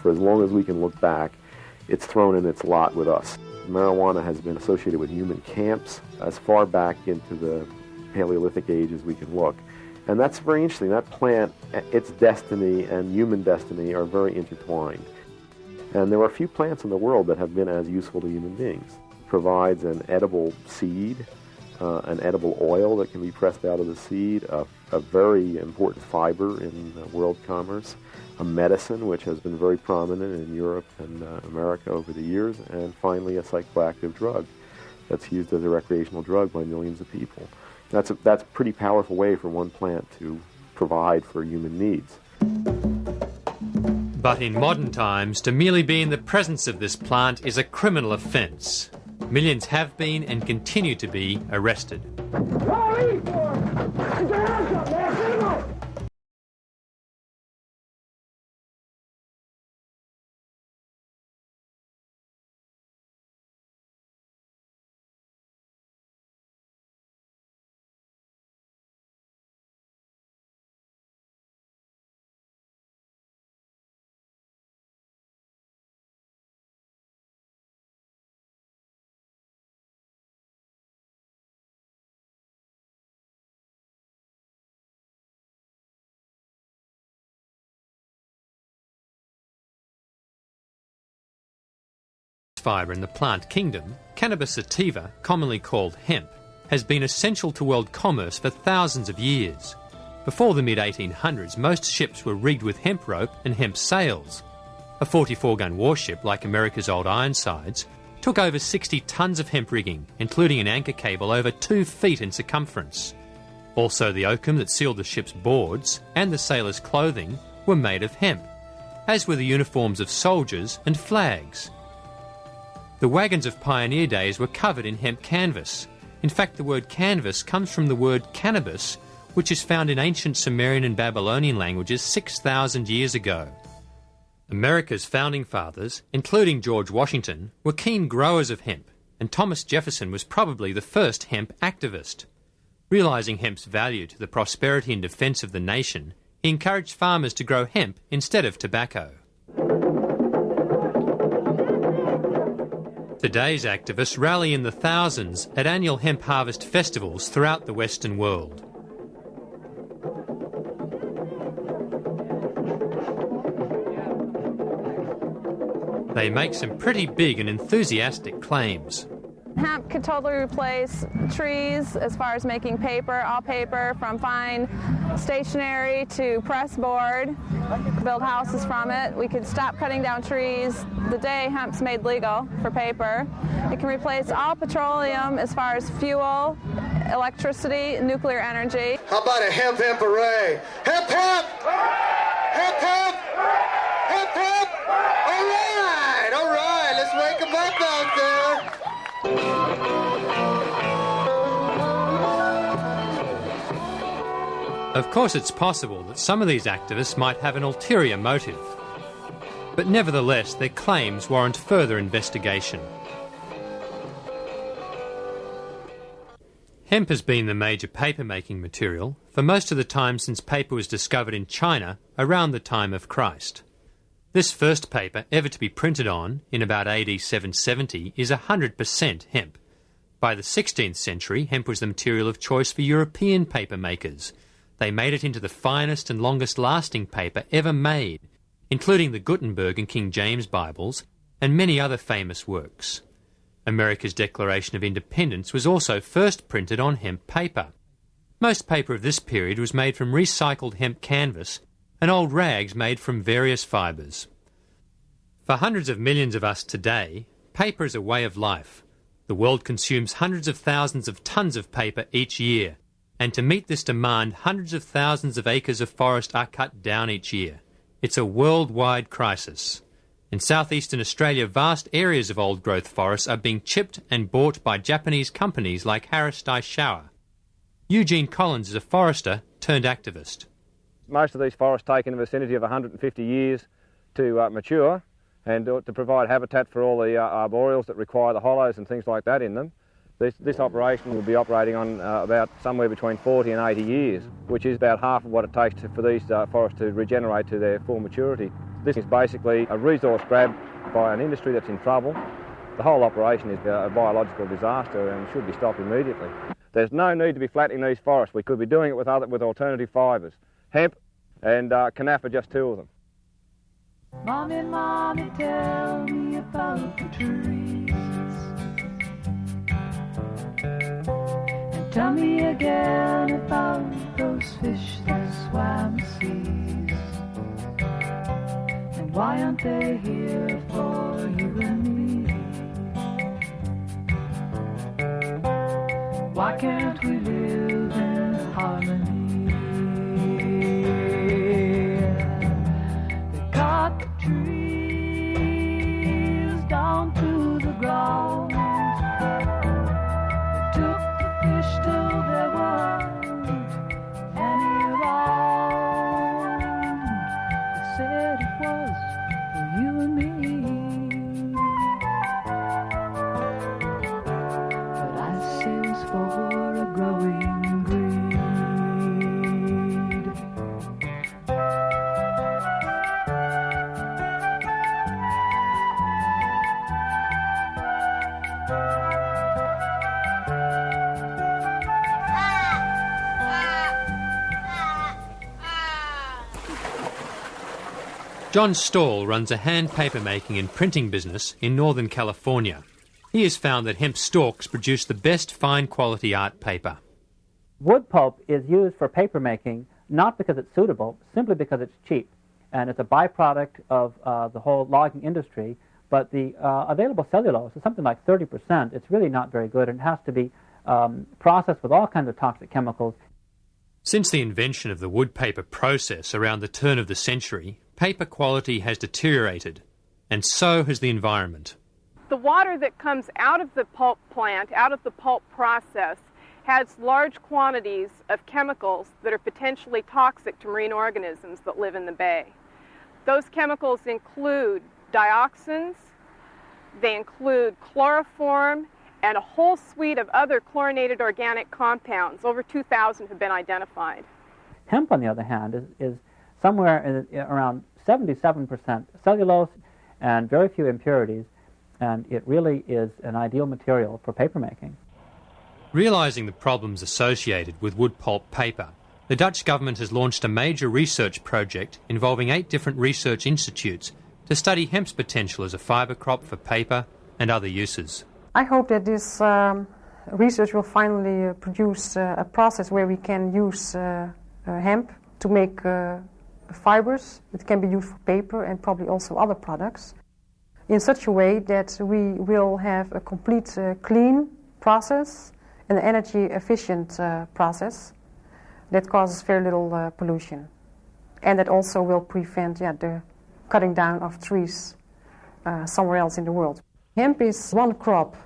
For as long as we can look back, it's thrown in its lot with us. Marijuana has been associated with human camps as far back into the Paleolithic age as we can look. And that's very interesting. That plant, its destiny and human destiny are very intertwined. And there are few plants in the world that have been as useful to human beings. It provides an edible seed, an edible oil that can be pressed out of the seed, a very important fiber in world commerce, a medicine which has been very prominent in Europe and America over the years, and finally a psychoactive drug that's used as a recreational drug by millions of people. That's a pretty powerful way for one plant to provide for human needs. But in modern times, to merely be in the presence of this plant is a criminal offence. Millions have been and continue to be arrested. Fibre in the plant kingdom, cannabis sativa, commonly called hemp, has been essential to world commerce for thousands of years. Before the mid-1800s, most ships were rigged with hemp rope and hemp sails. A 44-gun warship, like America's old Ironsides, took over 60 tons of hemp rigging, including an anchor cable over 2 feet in circumference. Also, the oakum that sealed the ship's boards and the sailors' clothing were made of hemp, as were the uniforms of soldiers and flags. The wagons of pioneer days were covered in hemp canvas. In fact, the word canvas comes from the word cannabis, which is found in ancient Sumerian and Babylonian languages 6,000 years ago. America's founding fathers, including George Washington, were keen growers of hemp, and Thomas Jefferson was probably the first hemp activist. Realising hemp's value to the prosperity and defence of the nation, he encouraged farmers to grow hemp instead of tobacco. Today's activists rally in the thousands at annual hemp harvest festivals throughout the Western world. They make some pretty big and enthusiastic claims. Hemp could totally replace trees as far as making paper, all paper, from fine stationery to press board. Build houses from it. We could stop cutting down trees the day hemp's made legal for paper. It can replace all petroleum as far as fuel, electricity, nuclear energy. How about a hemp hooray? Hemp hemp! Hemp hemp! Hemp hemp! All right, let's wake them up out there. Of course, it's possible that some of these activists might have an ulterior motive, but nevertheless their claims warrant further investigation. Hemp has been the major paper-making material for most of the time since paper was discovered in China around the time of Christ. This first paper ever to be printed on, in about AD 770, is 100% hemp. By the 16th century, hemp was the material of choice for European paper makers. They made it into the finest and longest-lasting paper ever made, including the Gutenberg and King James Bibles, and many other famous works. America's Declaration of Independence was also first printed on hemp paper. Most paper of this period was made from recycled hemp canvas and old rags made from various fibres. For hundreds of millions of us today, paper is a way of life. The world consumes hundreds of thousands of tons of paper each year, and to meet this demand, hundreds of thousands of acres of forest are cut down each year. It's a worldwide crisis. In southeastern Australia, vast areas of old-growth forests are being chipped and bought by Japanese companies like Harris Daishowa. Eugene Collins is a forester turned activist. Most of these forests take in the vicinity of 150 years to mature and to provide habitat for all the arboreals that require the hollows and things like that in them. This operation will be operating on about somewhere between 40 and 80 years, which is about half of what it takes for these forests to regenerate to their full maturity. This is basically a resource grab by an industry that's in trouble. The whole operation is a biological disaster and should be stopped immediately. There's no need to be flattening these forests. We could be doing it with alternative fibres. Hemp and cannabis are just two of them. Mommy, Mommy, tell me about the trees. And tell me again about those fish that swam the seas. And why aren't they here for you and me? Why can't we live in harmony? They cut the trees down to the ground. They took the fish till there weren't any around. They said it was for you and me. But I say it was for a growing greed. John Stall runs a hand paper-making and printing business in Northern California. He has found that hemp stalks produce the best fine-quality art paper. Wood pulp is used for paper making not because it's suitable, simply because it's cheap. And it's a byproduct of the whole logging industry. But the available cellulose is something like 30%. It's really not very good, and it has to be processed with all kinds of toxic chemicals. Since the invention of the wood paper process around the turn of the century, paper quality has deteriorated, and so has the environment. The water that comes out of the pulp plant, out of the pulp process, has large quantities of chemicals that are potentially toxic to marine organisms that live in the bay. Those chemicals include dioxins, they include chloroform, and a whole suite of other chlorinated organic compounds. Over 2,000 have been identified. Hemp, on the other hand, is somewhere around 77% cellulose and very few impurities, and it really is an ideal material for papermaking. Realising the problems associated with wood pulp paper, the Dutch government has launched a major research project involving 8 different research institutes to study hemp's potential as a fibre crop for paper and other uses. I hope that this research will finally produce a process where we can use hemp to make fibers that can be used for paper and probably also other products in such a way that we will have a complete clean process, an energy efficient process that causes very little pollution, and that also will prevent the cutting down of trees somewhere else in the world. Hemp is one crop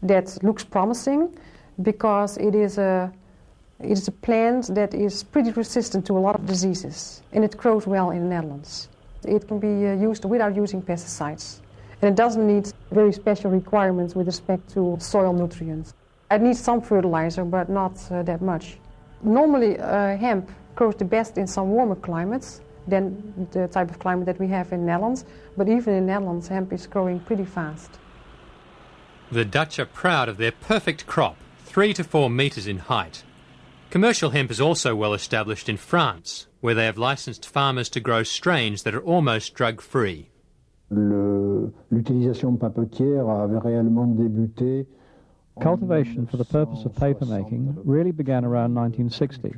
that looks promising because it is a plant that is pretty resistant to a lot of diseases, and it grows well in the Netherlands. It can be used without using pesticides, and it doesn't need very special requirements with respect to soil nutrients. It needs some fertilizer, but not that much. Normally, hemp grows the best in some warmer climates than the type of climate that we have in the Netherlands, but even in the Netherlands, hemp is growing pretty fast. The Dutch are proud of their perfect crop, 3 to 4 metres in height. Commercial hemp is also well established in France, where they have licensed farmers to grow strains that are almost drug-free. L'utilisation papetière avait réellement débuté. Cultivation for the purpose of papermaking really began around 1960.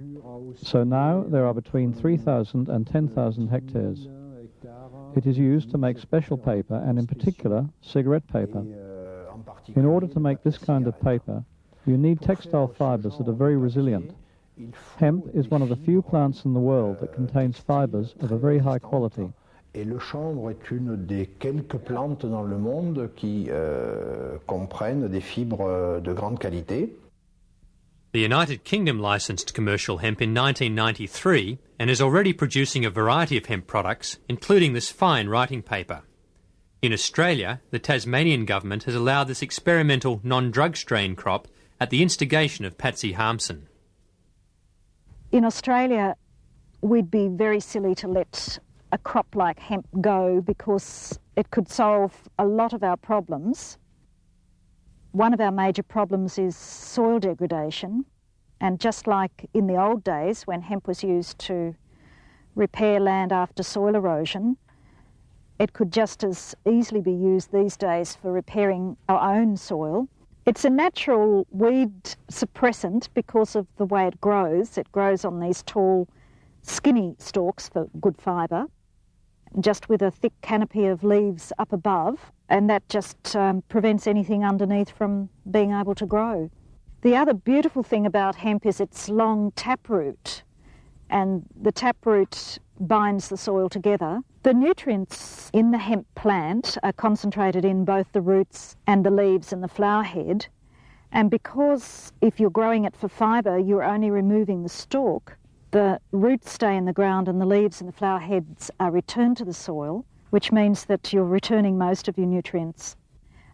So now there are between 3,000 and 10,000 hectares. It is used to make special paper, and in particular, cigarette paper. In order to make this kind of paper, you need textile fibers that are very resilient. Hemp is one of the few plants in the world that contains fibers of a very high quality. Et le chanvre est une des quelques plantes dans le monde qui comprennent des fibres de grande qualité. The United Kingdom licensed commercial hemp in 1993 and is already producing a variety of hemp products, including this fine writing paper. In Australia, the Tasmanian government has allowed this experimental non-drug strain crop at the instigation of Patsy Harmson. In Australia, we'd be very silly to let a crop like hemp go because it could solve a lot of our problems. One of our major problems is soil degradation, and just like in the old days when hemp was used to repair land after soil erosion, it could just as easily be used these days for repairing our own soil. It's a natural weed suppressant because of the way it grows. It grows on these tall, skinny stalks for good fibre, just with a thick canopy of leaves up above, and that just prevents anything underneath from being able to grow. The other beautiful thing about hemp is its long taproot, and the taproot binds the soil together. The nutrients in the hemp plant are concentrated in both the roots and the leaves and the flower head, and because if you're growing it for fibre, you're only removing the stalk, the roots stay in the ground and the leaves and the flower heads are returned to the soil, which means that you're returning most of your nutrients.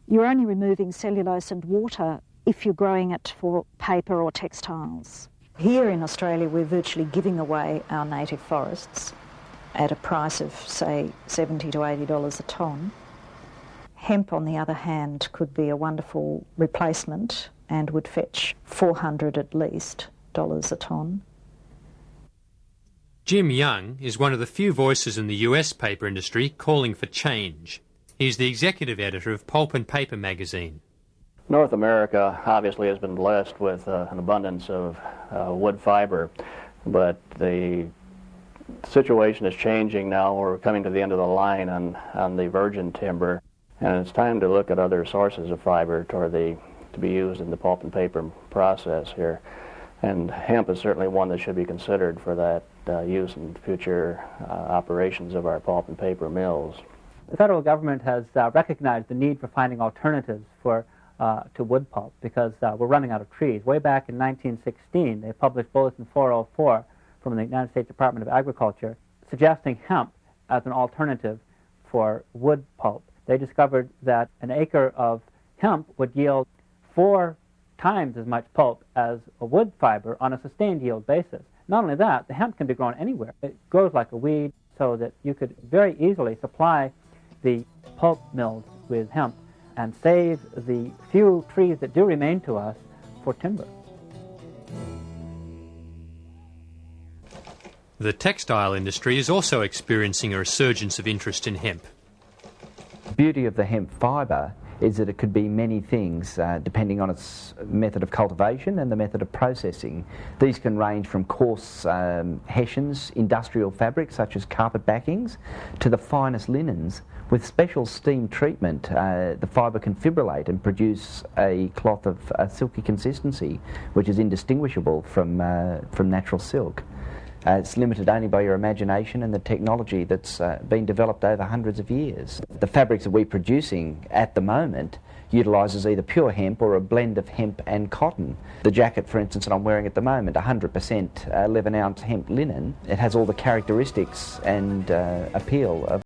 You're only removing cellulose and water if you're growing it for paper or textiles. Here in Australia, we're virtually giving away our native forests at a price of, say, $70 to $80 a tonne. Hemp, on the other hand, could be a wonderful replacement and would fetch $400 at least a tonne. Jim Young is one of the few voices in the US paper industry calling for change. He's the executive editor of Pulp and Paper magazine. North America obviously has been blessed with an abundance of wood fiber, but the situation is changing now. We're coming to the end of the line on the virgin timber, and it's time to look at other sources of fiber to be used in the pulp and paper process here. And hemp is certainly one that should be considered for that use in future operations of our pulp and paper mills. The federal government has recognized the need for finding alternatives to wood pulp because we're running out of trees. Way back in 1916, they published Bulletin 404 from the United States Department of Agriculture suggesting hemp as an alternative for wood pulp. They discovered that an acre of hemp would yield 4 times as much pulp as a wood fiber on a sustained yield basis. Not only that, the hemp can be grown anywhere. It grows like a weed so that you could very easily supply the pulp mills with hemp and save the few trees that do remain to us for timber. The textile industry is also experiencing a resurgence of interest in hemp. The beauty of the hemp fibre is that it could be many things depending on its method of cultivation and the method of processing. These can range from coarse hessians, industrial fabrics such as carpet backings, to the finest linens. With special steam treatment, the fibre can fibrillate and produce a cloth of a silky consistency, which is indistinguishable from natural silk. It's limited only by your imagination and the technology that's been developed over hundreds of years. The fabrics that we're producing at the moment utilises either pure hemp or a blend of hemp and cotton. The jacket, for instance, that I'm wearing at the moment, 100% 11-ounce hemp linen. It has all the characteristics and appeal of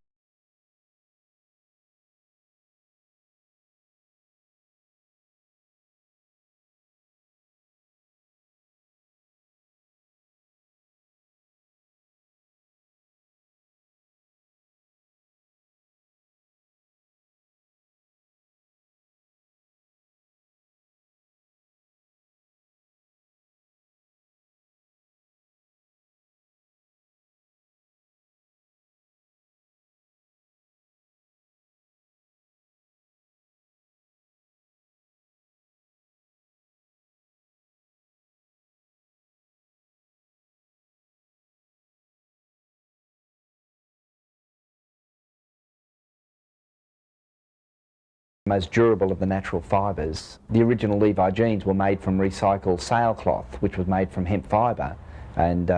most durable of the natural fibres. The original Levi jeans were made from recycled sailcloth, which was made from hemp fibre, and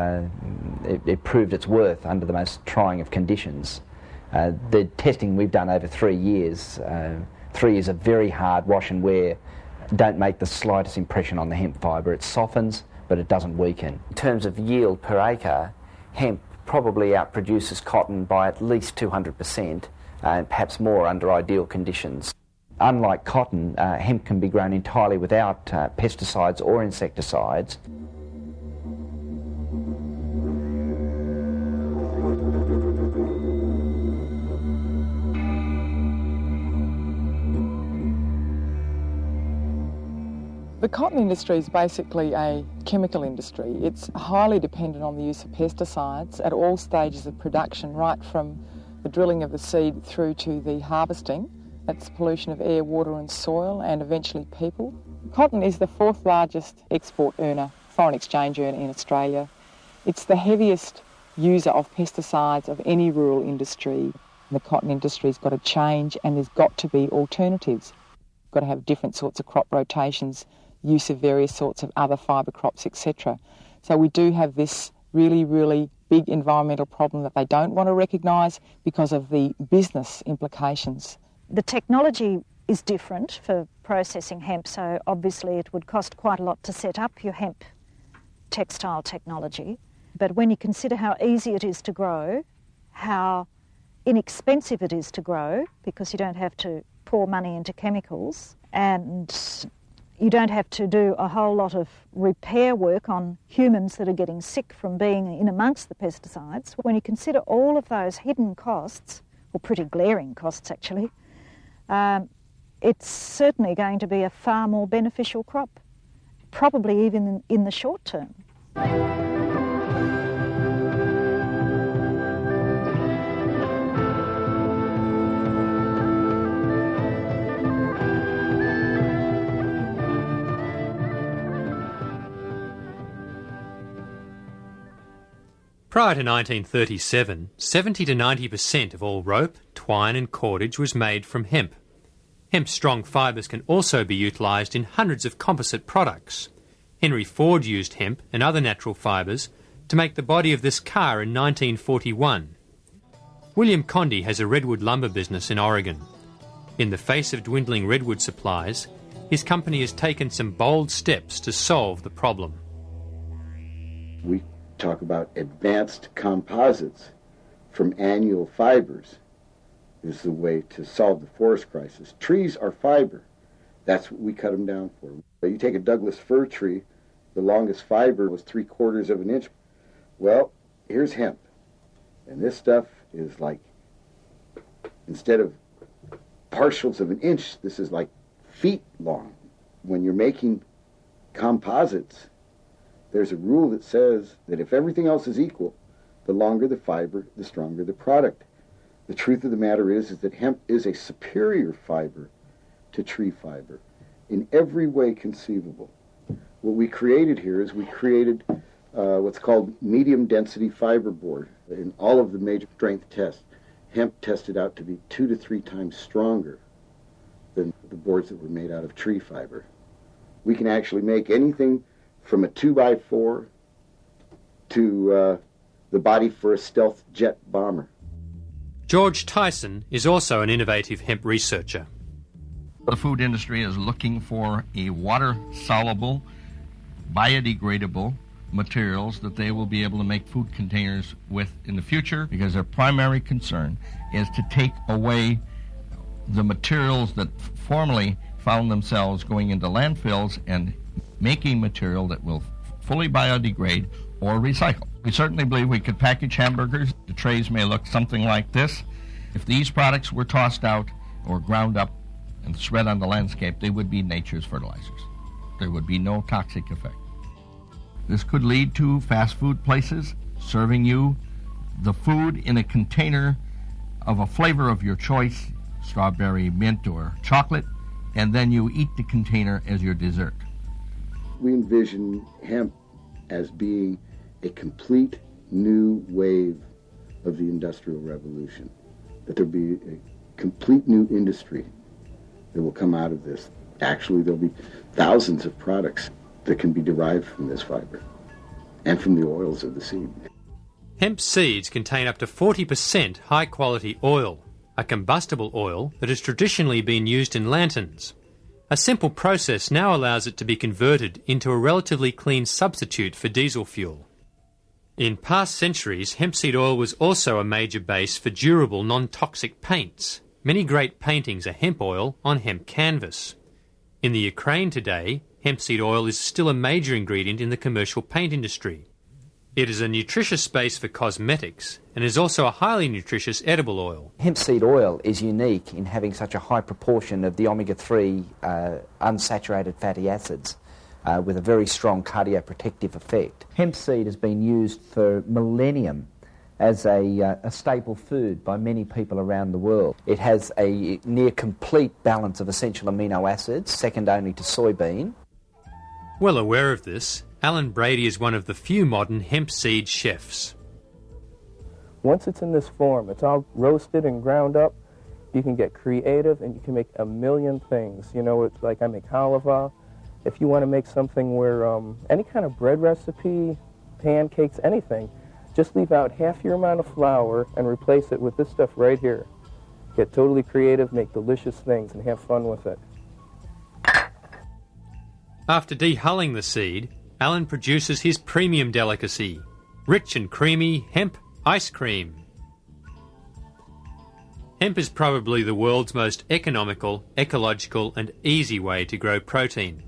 it proved its worth under the most trying of conditions. The testing we've done over 3 years, 3 years of very hard wash and wear, don't make the slightest impression on the hemp fibre. It softens, but it doesn't weaken. In terms of yield per acre, hemp probably outproduces cotton by at least 200%, and perhaps more under ideal conditions. Unlike cotton, hemp can be grown entirely without pesticides or insecticides. The cotton industry is basically a chemical industry. It's highly dependent on the use of pesticides at all stages of production, right from the drilling of the seed through to the harvesting. That's pollution of air, water and soil, and eventually people. Cotton is the fourth largest export earner, foreign exchange earner in Australia. It's the heaviest user of pesticides of any rural industry. The cotton industry's got to change, and there's got to be alternatives. Got to have different sorts of crop rotations, use of various sorts of other fibre crops, etc. So we do have this really, really big environmental problem that they don't want to recognise because of the business implications. The technology is different for processing hemp, so obviously it would cost quite a lot to set up your hemp textile technology. But when you consider how easy it is to grow, how inexpensive it is to grow, because you don't have to pour money into chemicals, and you don't have to do a whole lot of repair work on humans that are getting sick from being in amongst the pesticides. When you consider all of those hidden costs, or pretty glaring costs actually, it's certainly going to be a far more beneficial crop, probably even in the short term. Prior to 1937, 70 to 90% of all rope, twine and cordage was made from hemp. Hemp's strong fibres can also be utilised in hundreds of composite products. Henry Ford used hemp and other natural fibres to make the body of this car in 1941. William Condy has a redwood lumber business in Oregon. In the face of dwindling redwood supplies, his company has taken some bold steps to solve the problem. We talk about advanced composites from annual fibers is the way to solve the forest crisis. Trees are fiber. That's what we cut them down for. You take a Douglas fir tree, the longest fiber was 3/4 of an inch. Well, here's hemp. And this stuff is like, instead of partials of an inch, this is like feet long. When you're making composites, there's a rule that says that if everything else is equal, the longer the fiber, the stronger the product. The truth of the matter is that hemp is a superior fiber to tree fiber in every way conceivable. What we created here is we created what's called medium density fiber board. In all of the major strength tests, hemp tested out to be 2 to 3 times stronger than the boards that were made out of tree fiber. We can actually make anything from a 2x4 to the body for a stealth jet bomber. George Tyson is also an innovative hemp researcher. The food industry is looking for a water-soluble, biodegradable materials that they will be able to make food containers with in the future, because their primary concern is to take away the materials that formerly found themselves going into landfills and making material that will fully biodegrade or recycle. We certainly believe we could package hamburgers. The trays may look something like this. If these products were tossed out or ground up and spread on the landscape, they would be nature's fertilizers. There would be no toxic effect. This could lead to fast food places serving you the food in a container of a flavor of your choice, strawberry, mint, or chocolate, and then you eat the container as your dessert. We envision hemp as being a complete new wave of the Industrial Revolution, that there'll be a complete new industry that will come out of this. Actually, there'll be thousands of products that can be derived from this fiber and from the oils of the seed. Hemp seeds contain up to 40% high-quality oil, a combustible oil that has traditionally been used in lanterns. A simple process now allows it to be converted into a relatively clean substitute for diesel fuel. In past centuries, hemp seed oil was also a major base for durable, non-toxic paints. Many great paintings are hemp oil on hemp canvas. In the Ukraine today, hemp seed oil is still a major ingredient in the commercial paint industry. It is a nutritious base for cosmetics and is also a highly nutritious edible oil. Hemp seed oil is unique in having such a high proportion of the omega-3 unsaturated fatty acids with a very strong cardioprotective effect. Hemp seed has been used for millennium as a staple food by many people around the world. It has a near complete balance of essential amino acids, second only to soybean. Well aware of this, Alan Brady is one of the few modern hemp seed chefs. Once it's in this form, it's all roasted and ground up, you can get creative and you can make a million things. You know, it's like I make halva. If you want to make something where any kind of bread recipe, pancakes, anything, just leave out half your amount of flour and replace it with this stuff right here. Get totally creative, make delicious things, and have fun with it. After dehulling the seed, Alan produces his premium delicacy, rich and creamy hemp ice cream. Hemp is probably the world's most economical, ecological and easy way to grow protein.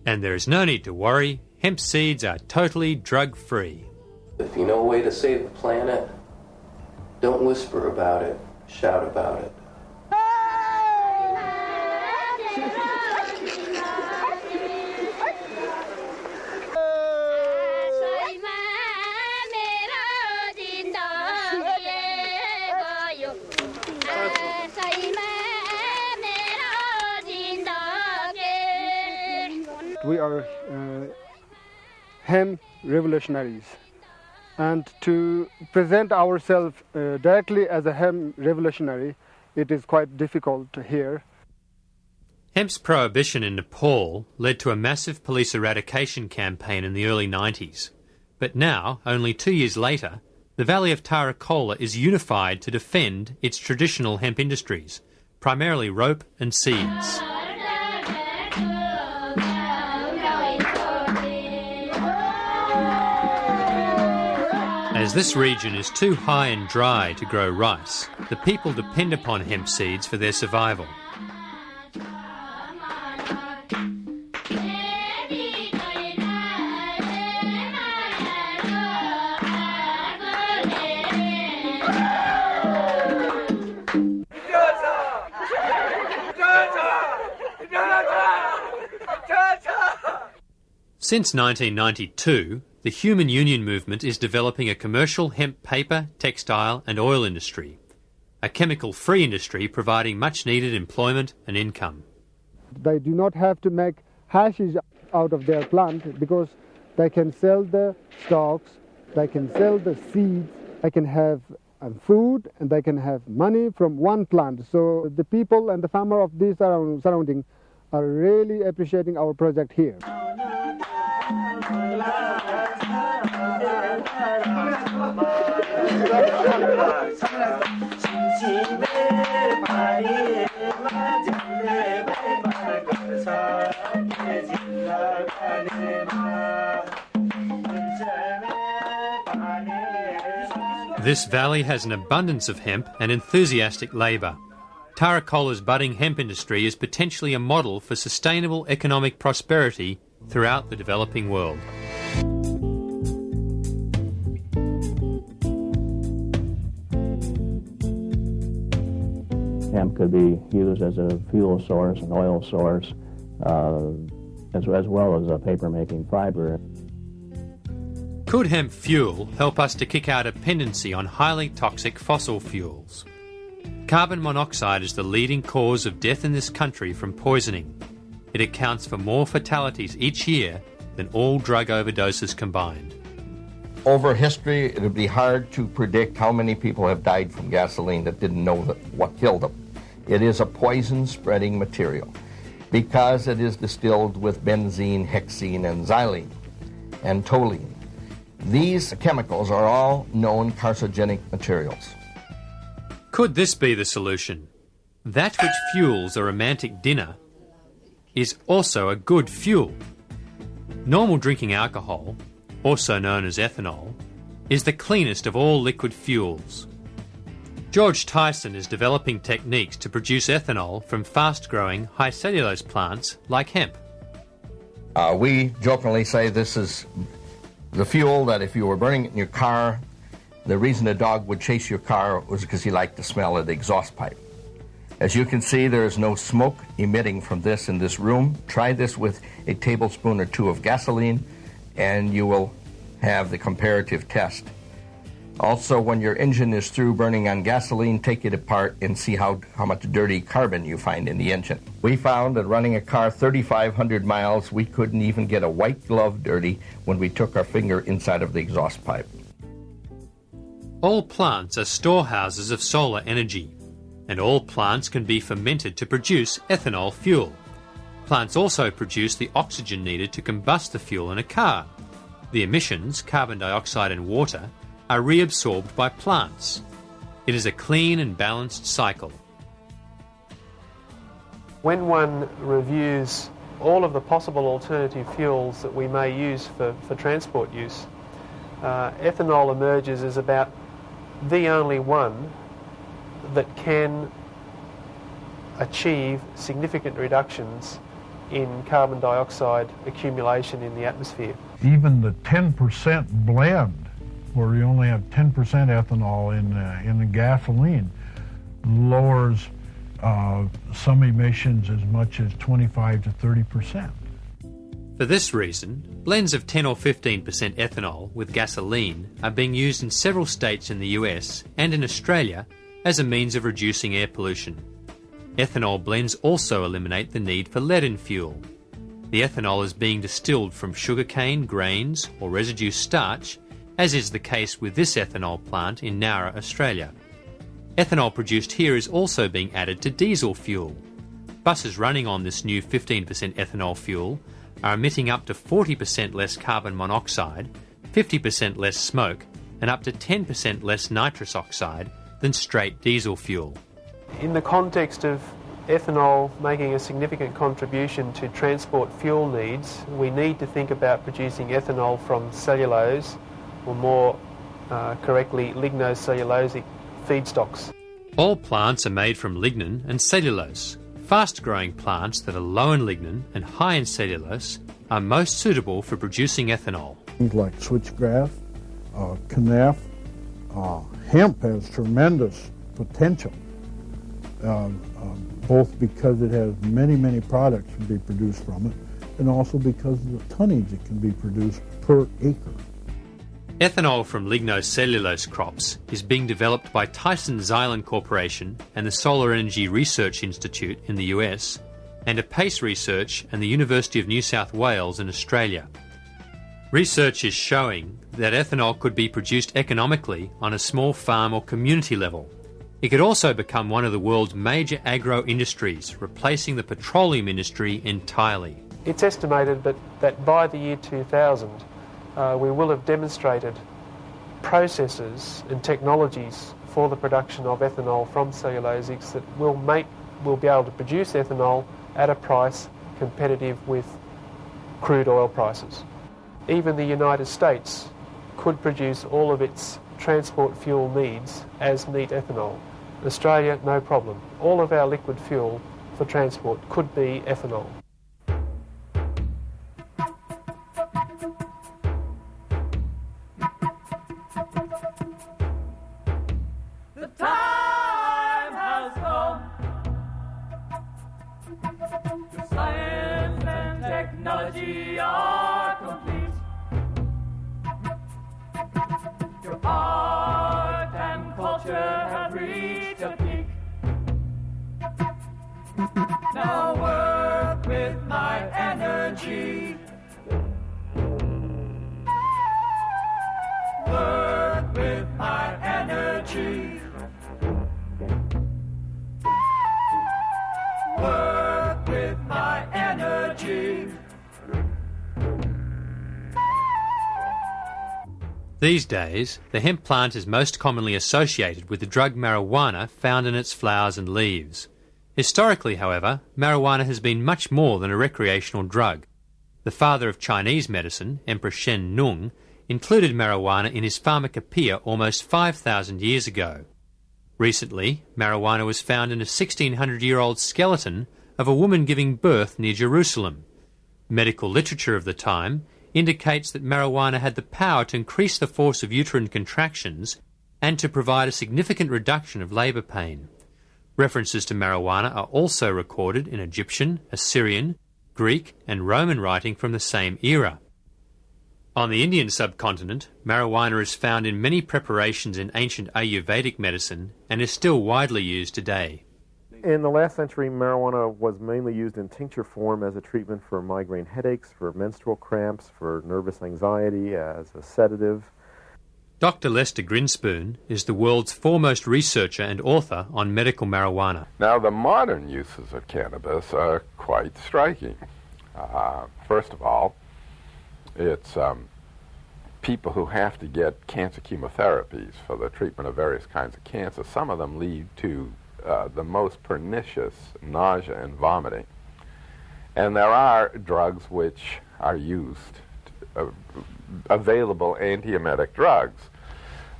And there is no need to worry, hemp seeds are totally drug-free. If you know a way to save the planet, don't whisper about it, shout about it. We are hemp revolutionaries, and to present ourselves directly as a hemp revolutionary, it is quite difficult here. Hemp's prohibition in Nepal led to a massive police eradication campaign in the early 90s. But now, only 2 years later, the Valley of Tarakola is unified to defend its traditional hemp industries, primarily rope and seeds. As this region is too high and dry to grow rice, the people depend upon hemp seeds for their survival. Since 1992, the Human Union movement is developing a commercial hemp paper, textile and oil industry, a chemical-free industry providing much-needed employment and income. They do not have to make hashish out of their plant because they can sell the stalks, they can sell the seeds, they can have food and they can have money from one plant. So the people and the farmer of these surroundings are really appreciating our project here. This valley has an abundance of hemp and enthusiastic labour. Tarakola's budding hemp industry is potentially a model for sustainable economic prosperity throughout the developing world. Hemp could be used as a fuel source, an oil source, as well as a paper-making fiber. Could hemp fuel help us to kick our dependency on highly toxic fossil fuels? Carbon monoxide is the leading cause of death in this country from poisoning. It accounts for more fatalities each year than all drug overdoses combined. Over history, it would be hard to predict how many people have died from gasoline that didn't know what killed them. It is a poison-spreading material because it is distilled with benzene, hexene, and xylene, and toluene. These chemicals are all known carcinogenic materials. Could this be the solution? That which fuels a romantic dinner is also a good fuel. Normal drinking alcohol, also known as ethanol, is the cleanest of all liquid fuels. George Tyson is developing techniques to produce ethanol from fast-growing, high cellulose plants like hemp. We jokingly say this is the fuel that if you were burning it in your car, the reason a dog would chase your car was because he liked the smell of the exhaust pipe. As you can see, there is no smoke emitting from this in this room. Try this with a tablespoon or two of gasoline, and you will have the comparative test. Also, when your engine is through burning on gasoline, take it apart and see how much dirty carbon you find in the engine. We found that running a car 3,500 miles, we couldn't even get a white glove dirty when we took our finger inside of the exhaust pipe. All plants are storehouses of solar energy, and all plants can be fermented to produce ethanol fuel. Plants also produce the oxygen needed to combust the fuel in a car. The emissions, carbon dioxide and water, are reabsorbed by plants. It is a clean and balanced cycle. When one reviews all of the possible alternative fuels that we may use for transport use, ethanol emerges as about the only one that can achieve significant reductions in carbon dioxide accumulation in the atmosphere. Even the 10% blend, where you only have 10% ethanol in the gasoline, lowers some emissions as much as 25 to 30%. For this reason, blends of 10 or 15% ethanol with gasoline are being used in several states in the US and in Australia as a means of reducing air pollution. Ethanol blends also eliminate the need for lead in fuel. The ethanol is being distilled from sugarcane, grains or residue starch, as is the case with this ethanol plant in Nowra, Australia. Ethanol produced here is also being added to diesel fuel. Buses running on this new 15% ethanol fuel are emitting up to 40% less carbon monoxide, 50% less smoke, and up to 10% less nitrous oxide than straight diesel fuel. In the context of ethanol making a significant contribution to transport fuel needs, we need to think about producing ethanol from cellulose, or more correctly, lignocellulosic feedstocks. All plants are made from lignin and cellulose. Fast-growing plants that are low in lignin and high in cellulose are most suitable for producing ethanol. Things like switchgrass, canaf, hemp has tremendous potential, both because it has many products to be produced from it, and also because of the tonnage it can be produced per acre. Ethanol from lignocellulose crops is being developed by Tyson Xylem Corporation and the Solar Energy Research Institute in the US, and APACE Research and the University of New South Wales in Australia. Research is showing that ethanol could be produced economically on a small farm or community level. It could also become one of the world's major agro-industries, replacing the petroleum industry entirely. It's estimated that by the year 2000, we will have demonstrated processes and technologies for the production of ethanol from cellulosics that will be able to produce ethanol at a price competitive with crude oil prices. Even the United States could produce all of its transport fuel needs as neat ethanol. Australia, no problem. All of our liquid fuel for transport could be ethanol. The time has come. The science and technology are complete. Your art and culture have reached a peak. Now work with my energy. Work with my energy. Work with my energy. These days, the hemp plant is most commonly associated with the drug marijuana found in its flowers and leaves. Historically, however, marijuana has been much more than a recreational drug. The father of Chinese medicine, Emperor Shen Nung, included marijuana in his pharmacopoeia almost 5,000 years ago. Recently, marijuana was found in a 1,600-year-old skeleton of a woman giving birth near Jerusalem. Medical literature of the time indicates that marijuana had the power to increase the force of uterine contractions and to provide a significant reduction of labour pain. References to marijuana are also recorded in Egyptian, Assyrian, Greek and Roman writing from the same era. On the Indian subcontinent, marijuana is found in many preparations in ancient Ayurvedic medicine and is still widely used today. In the last century, marijuana was mainly used in tincture form as a treatment for migraine headaches, for menstrual cramps, for nervous anxiety, as a sedative. Dr. Lester Grinspoon is the world's foremost researcher and author on medical marijuana. Now, the modern uses of cannabis are quite striking. First of all, it's people who have to get cancer chemotherapies for the treatment of various kinds of cancer. Some of them lead to the most pernicious nausea and vomiting. And there are drugs which are used, available antiemetic drugs.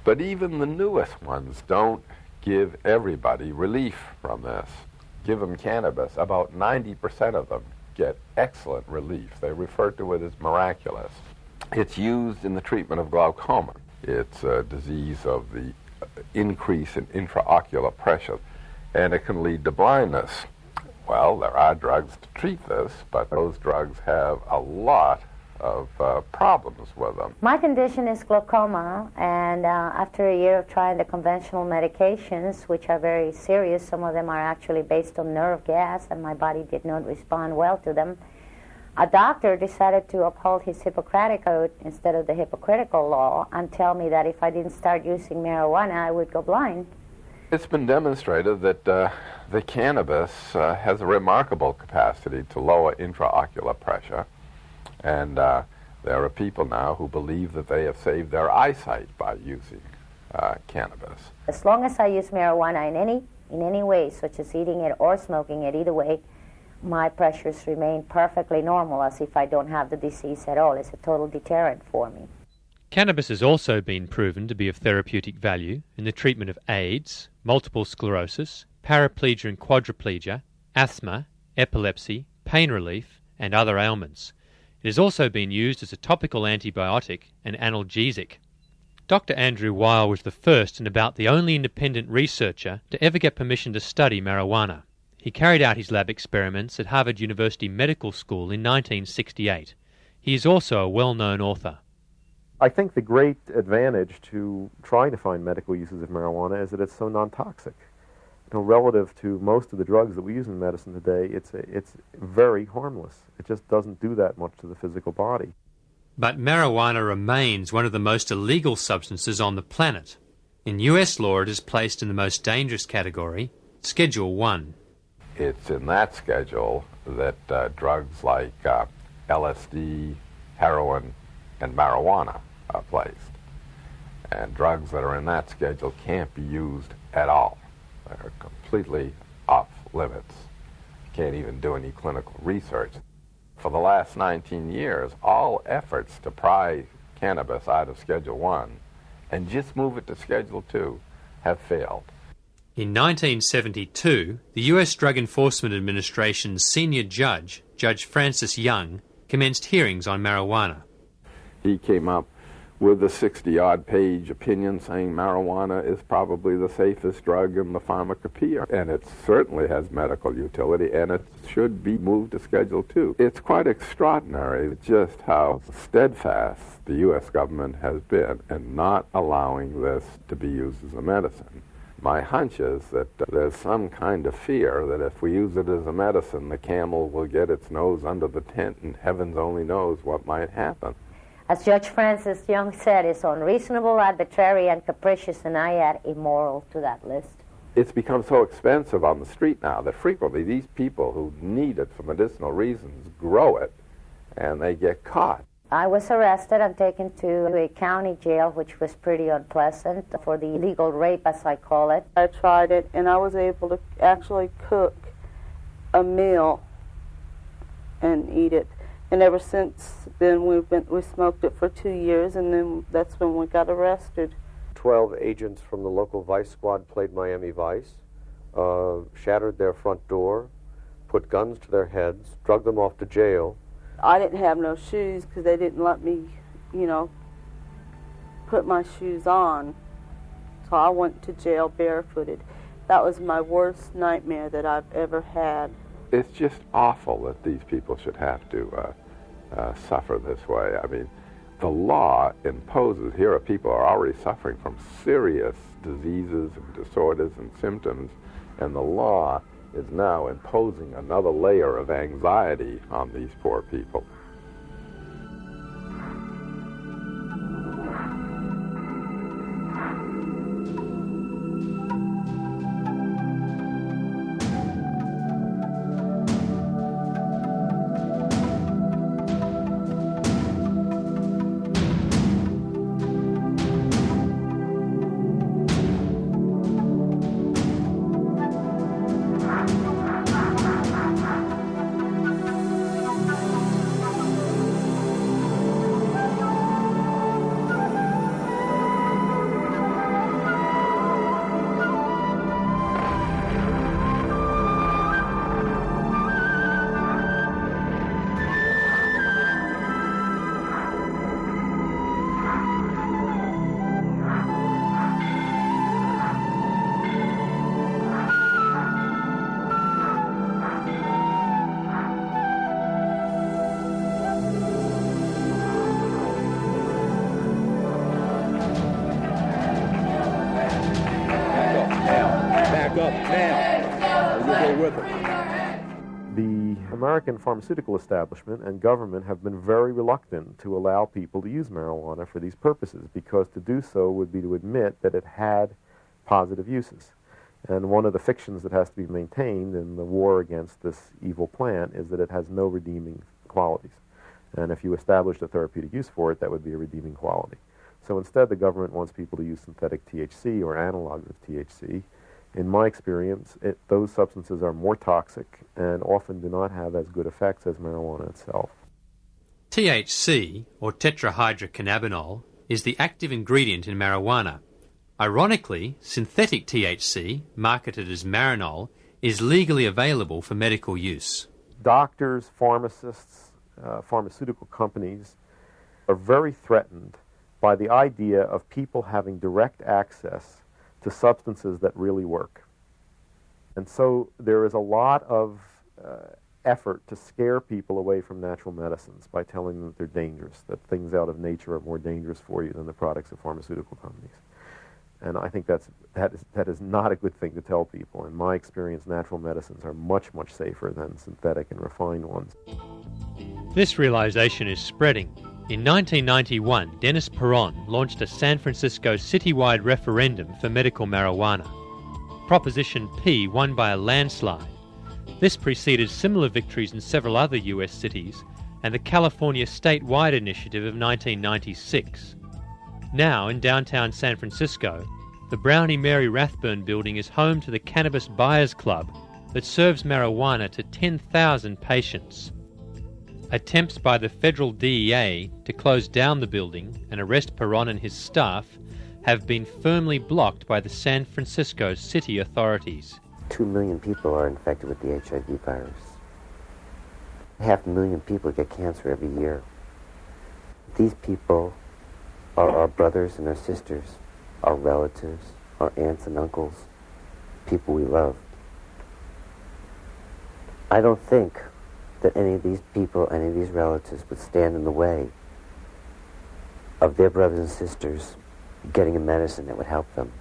But even the newest ones don't give everybody relief from this. Give them cannabis, about 90% of them get excellent relief. They refer to it as miraculous. It's used in the treatment of glaucoma. It's a disease of the increase in intraocular pressure, and it can lead to blindness. Well, there are drugs to treat this, but those drugs have a lot of problems with them. My condition is glaucoma, and after a year of trying the conventional medications, which are very serious, some of them are actually based on nerve gas, and my body did not respond well to them, a doctor decided to uphold his Hippocratic oath instead of the hypocritical law and tell me that if I didn't start using marijuana, I would go blind. It's been demonstrated that the cannabis has a remarkable capacity to lower intraocular pressure. And there are people now who believe that they have saved their eyesight by using cannabis. As long as I use marijuana in any way, such as eating it or smoking it, either way, my pressures remain perfectly normal, as if I don't have the disease at all. It's a total deterrent for me. Cannabis has also been proven to be of therapeutic value in the treatment of AIDS, multiple sclerosis, paraplegia and quadriplegia, asthma, epilepsy, pain relief, and other ailments. It has also been used as a topical antibiotic and analgesic. Dr. Andrew Weil was the first and about the only independent researcher to ever get permission to study marijuana. He carried out his lab experiments at Harvard University Medical School in 1968. He is also a well-known author. I think the great advantage to trying to find medical uses of marijuana is that it's so non-toxic. Relative to most of the drugs that we use in medicine today, it's very harmless. It just doesn't do that much to the physical body. But marijuana remains one of the most illegal substances on the planet. In US law, it is placed in the most dangerous category, Schedule 1. It's in that schedule that drugs like LSD, heroin, and marijuana are placed. And drugs that are in that schedule can't be used at all. They're completely off limits. Can't even do any clinical research. For the last 19 years, all efforts to pry cannabis out of Schedule 1 and just move it to Schedule 2 have failed. In 1972, the US Drug Enforcement Administration's senior judge, Judge Francis Young, commenced hearings on marijuana. He came up with a 60-odd page opinion saying marijuana is probably the safest drug in the pharmacopoeia, and it certainly has medical utility, and it should be moved to Schedule 2. It's quite extraordinary just how steadfast the U.S. government has been in not allowing this to be used as a medicine. My hunch is that there's some kind of fear that if we use it as a medicine, the camel will get its nose under the tent, and heavens only knows what might happen. As Judge Francis Young said, it's unreasonable, arbitrary, and capricious, and I add immoral to that list. It's become so expensive on the street now that frequently these people who need it for medicinal reasons grow it, and they get caught. I was arrested and taken to a county jail, which was pretty unpleasant, for the illegal rape, as I call it. I tried it, and I was able to actually cook a meal and eat it. And ever since then, we smoked it for 2 years, and then that's when we got arrested. 12 agents from the local vice squad played Miami Vice, shattered their front door, put guns to their heads, drug them off to jail. I didn't have no shoes because they didn't let me, put my shoes on. So I went to jail barefooted. That was my worst nightmare that I've ever had. It's just awful that these people should have to suffer this way. I mean, the law imposes, here are people who are already suffering from serious diseases and disorders and symptoms, and the law is now imposing another layer of anxiety on these poor people. The American pharmaceutical establishment and government have been very reluctant to allow people to use marijuana for these purposes, because to do so would be to admit that it had positive uses. And one of the fictions that has to be maintained in the war against this evil plant is that it has no redeeming qualities. And if you established a therapeutic use for it, that would be a redeeming quality. So instead, the government wants people to use synthetic THC or analogs of THC. In my experience, those substances are more toxic and often do not have as good effects as marijuana itself. THC, or tetrahydrocannabinol, is the active ingredient in marijuana. Ironically, synthetic THC, marketed as Marinol, is legally available for medical use. Doctors, pharmacists, pharmaceutical companies are very threatened by the idea of people having direct access to substances that really work. And so there is a lot of effort to scare people away from natural medicines by telling them that they're dangerous, that things out of nature are more dangerous for you than the products of pharmaceutical companies. And I think that is not a good thing to tell people. In my experience, natural medicines are much, much safer than synthetic and refined ones. This realization is spreading. In 1991, Dennis Perron launched a San Francisco citywide referendum for medical marijuana. Proposition P won by a landslide. This preceded similar victories in several other US cities and the California statewide initiative of 1996. Now, in downtown San Francisco, the Brownie Mary Rathburn building is home to the Cannabis Buyers Club that serves marijuana to 10,000 patients. Attempts by the federal DEA to close down the building and arrest Perron and his staff have been firmly blocked by the San Francisco city authorities. 2 million people are infected with the HIV virus. 500,000 people get cancer every year. These people are our brothers and our sisters, our relatives, our aunts and uncles, people we love. I don't think that any of these people, any of these relatives would stand in the way of their brothers and sisters getting a medicine that would help them.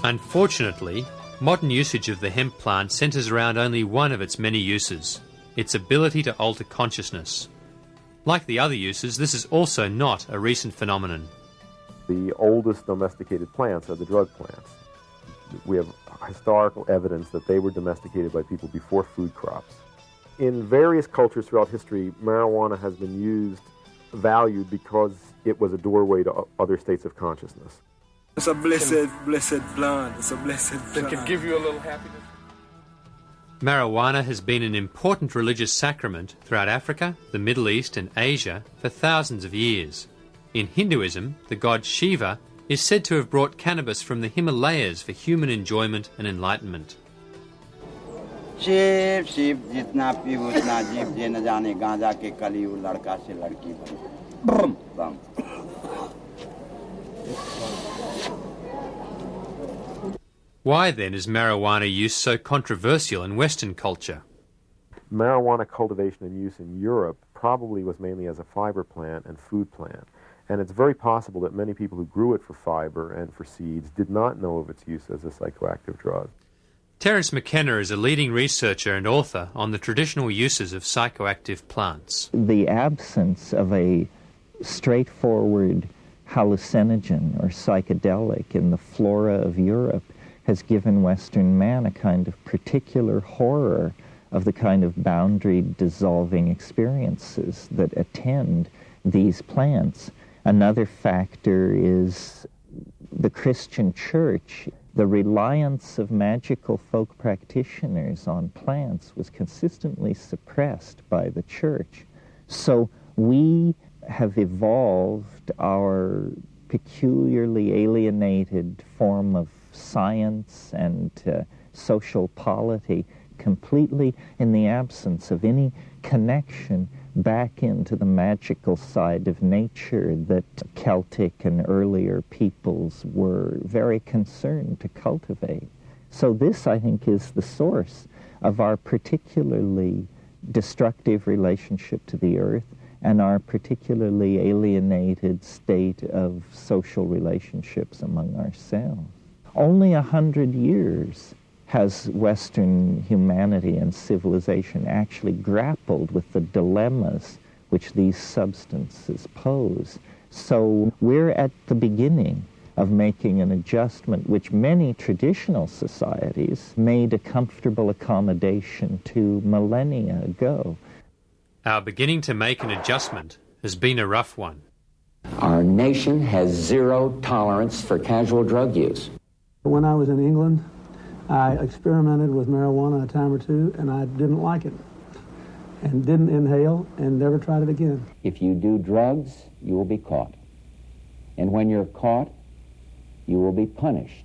Unfortunately, modern usage of the hemp plant centers around only one of its many uses, its ability to alter consciousness. Like the other uses, this is also not a recent phenomenon. The oldest domesticated plants are the drug plants. We have historical evidence that they were domesticated by people before food crops. In various cultures throughout history, marijuana has been valued because it was a doorway to other states of consciousness. It's a blessed plant. It's a blessed plant. It can give you a little happiness. Marijuana has been an important religious sacrament throughout Africa, the Middle East and Asia for thousands of years. In Hinduism, the god Shiva is said to have brought cannabis from the Himalayas for human enjoyment and enlightenment. Shiv Shiv जितना पीव उतना जीव जे न जाने गांजा के कली लड़का से लड़की बम बम Why then is marijuana use so controversial in Western culture? Marijuana cultivation and use in Europe probably was mainly as a fiber plant and food plant. And it's very possible that many people who grew it for fiber and for seeds did not know of its use as a psychoactive drug. Terence McKenna is a leading researcher and author on the traditional uses of psychoactive plants. The absence of a straightforward hallucinogen or psychedelic in the flora of Europe has given Western man a kind of particular horror of the kind of boundary-dissolving experiences that attend these plants. Another factor is the Christian church. The reliance of magical folk practitioners on plants was consistently suppressed by the church. So we have evolved our peculiarly alienated form of science and social polity completely in the absence of any connection back into the magical side of nature that Celtic and earlier peoples were very concerned to cultivate. So this, I think, is the source of our particularly destructive relationship to the earth and our particularly alienated state of social relationships among ourselves. Only 100 years has Western humanity and civilization actually grappled with the dilemmas which these substances pose. So we're at the beginning of making an adjustment which many traditional societies made a comfortable accommodation to millennia ago. Our beginning to make an adjustment has been a rough one. Our nation has zero tolerance for casual drug use. When I was in England, I experimented with marijuana a time or two, and I didn't like it, and didn't inhale, and never tried it again. If you do drugs, you will be caught. And when you're caught, you will be punished.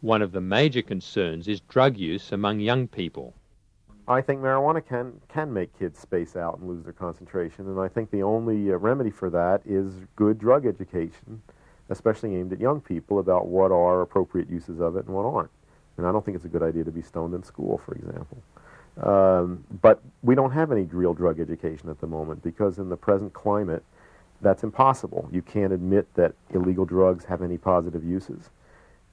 One of the major concerns is drug use among young people. I think marijuana can make kids space out and lose their concentration, and I think the only remedy for that is good drug education, especially aimed at young people, about what are appropriate uses of it and what aren't. And I don't think it's a good idea to be stoned in school, for example. But we don't have any real drug education at the moment because in the present climate, that's impossible. You can't admit that illegal drugs have any positive uses.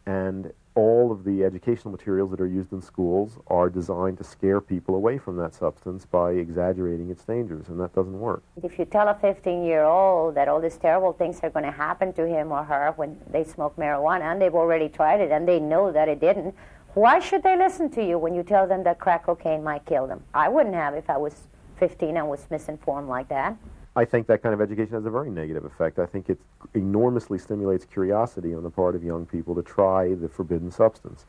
And all of the educational materials that are used in schools are designed to scare people away from that substance by exaggerating its dangers, and that doesn't work. If you tell a 15-year-old that all these terrible things are going to happen to him or her when they smoke marijuana, and they've already tried it and they know that it didn't, why should they listen to you when you tell them that crack cocaine might kill them? I wouldn't have if I was 15 and was misinformed like that. I think that kind of education has a very negative effect. I think it enormously stimulates curiosity on the part of young people to try the forbidden substance.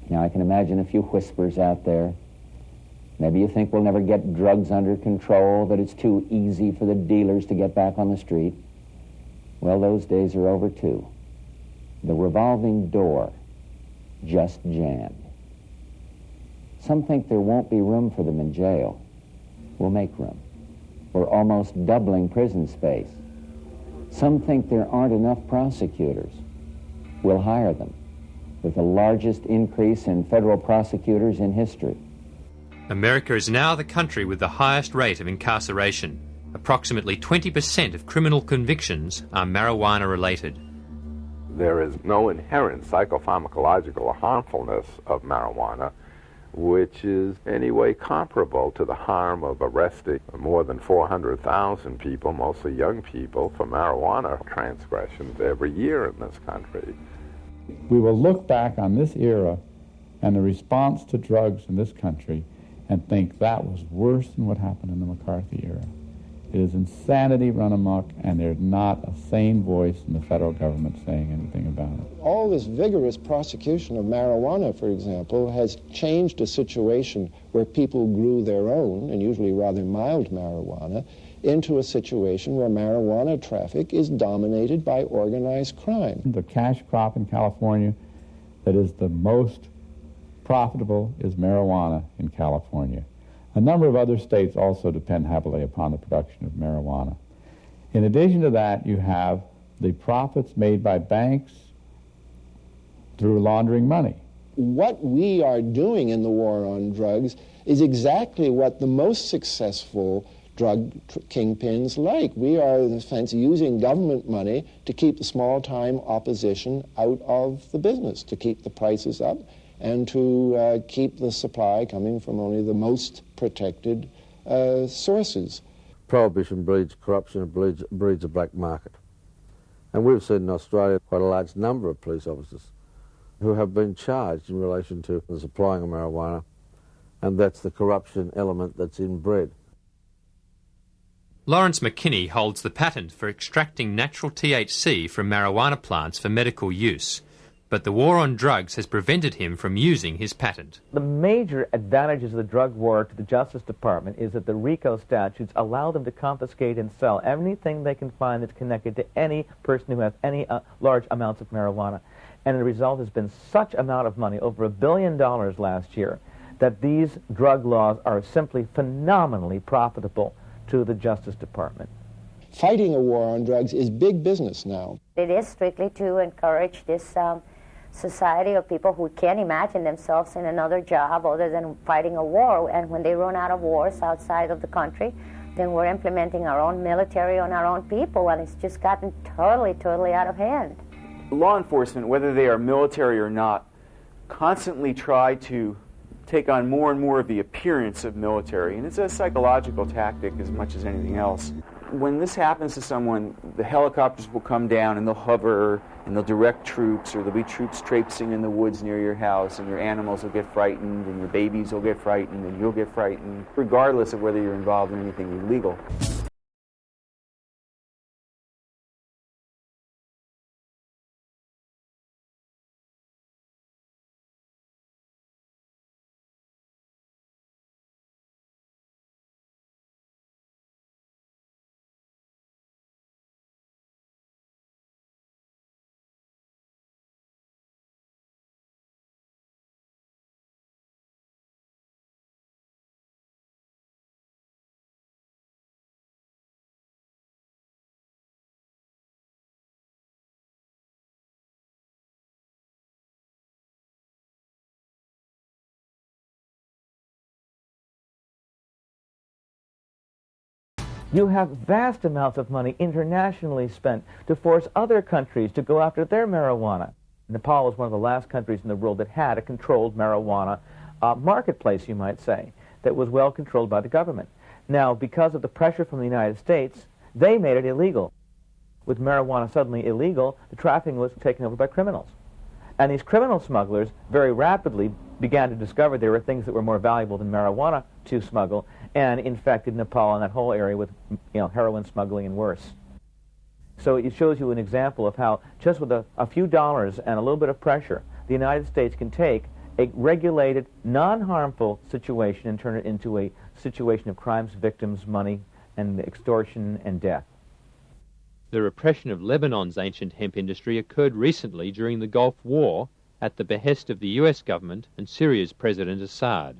Now, I can imagine a few whispers out there. Maybe you think we'll never get drugs under control, that it's too easy for the dealers to get back on the street. Well, those days are over, too. The revolving door just jammed. Some think there won't be room for them in jail. We'll make room. We're almost doubling prison space. Some think there aren't enough prosecutors. We'll hire them, with the largest increase in federal prosecutors in history. America is now the country with the highest rate of incarceration. Approximately 20% of criminal convictions are marijuana-related. There is no inherent psychopharmacological harmfulness of marijuana, which is anyway comparable to the harm of arresting more than 400,000 people, mostly young people, for marijuana transgressions every year in this country. We will look back on this era and the response to drugs in this country and think that was worse than what happened in the McCarthy era. It is insanity run amok, and there's not a sane voice in the federal government saying anything about it. All this vigorous prosecution of marijuana, for example, has changed a situation where people grew their own, and usually rather mild marijuana, into a situation where marijuana traffic is dominated by organized crime. The cash crop in California that is the most profitable is marijuana in California. A number of other states also depend heavily upon the production of marijuana. In addition to that, you have the profits made by banks through laundering money. What we are doing in the war on drugs is exactly what the most successful drug kingpins like. We are, in a sense, using government money to keep the small-time opposition out of the business, to keep the prices up, and to keep the supply coming from only the most protected sources. Prohibition breeds corruption, it breeds a black market. And we've seen in Australia quite a large number of police officers who have been charged in relation to the supplying of marijuana, and that's the corruption element that's inbred. Lawrence McKinney holds the patent for extracting natural THC from marijuana plants for medical use, but the war on drugs has prevented him from using his patent. The major advantages of the drug war to the Justice Department is that the RICO statutes allow them to confiscate and sell anything they can find that's connected to any person who has any large amounts of marijuana. And the result has been such amount of money, over $1 billion last year, that these drug laws are simply phenomenally profitable to the Justice Department. Fighting a war on drugs is big business now. It is strictly to encourage this society of people who can't imagine themselves in another job other than fighting a war, and when they run out of wars outside of the country, then we're implementing our own military on our own people, and it's just gotten totally out of hand. Law enforcement, whether they are military or not, constantly try to take on more and more of the appearance of military, and it's a psychological tactic as much as anything else. When this happens to someone, the helicopters will come down and they'll hover and they'll direct troops, or there'll be troops traipsing in the woods near your house, and your animals will get frightened, and your babies will get frightened, and you'll get frightened, regardless of whether you're involved in anything illegal. You have vast amounts of money internationally spent to force other countries to go after their marijuana. Nepal was one of the last countries in the world that had a controlled marijuana marketplace, you might say, that was well controlled by the government. Now, because of the pressure from the United States, they made it illegal. With marijuana suddenly illegal, the trafficking was taken over by criminals. And these criminal smugglers very rapidly began to discover there were things that were more valuable than marijuana to smuggle, and infected Nepal and that whole area with heroin smuggling and worse. So it shows you an example of how just with a few dollars and a little bit of pressure, the United States can take a regulated, non-harmful situation and turn it into a situation of crimes, victims, money, and extortion and death. The repression of Lebanon's ancient hemp industry occurred recently during the Gulf War at the behest of the US government and Syria's President Assad.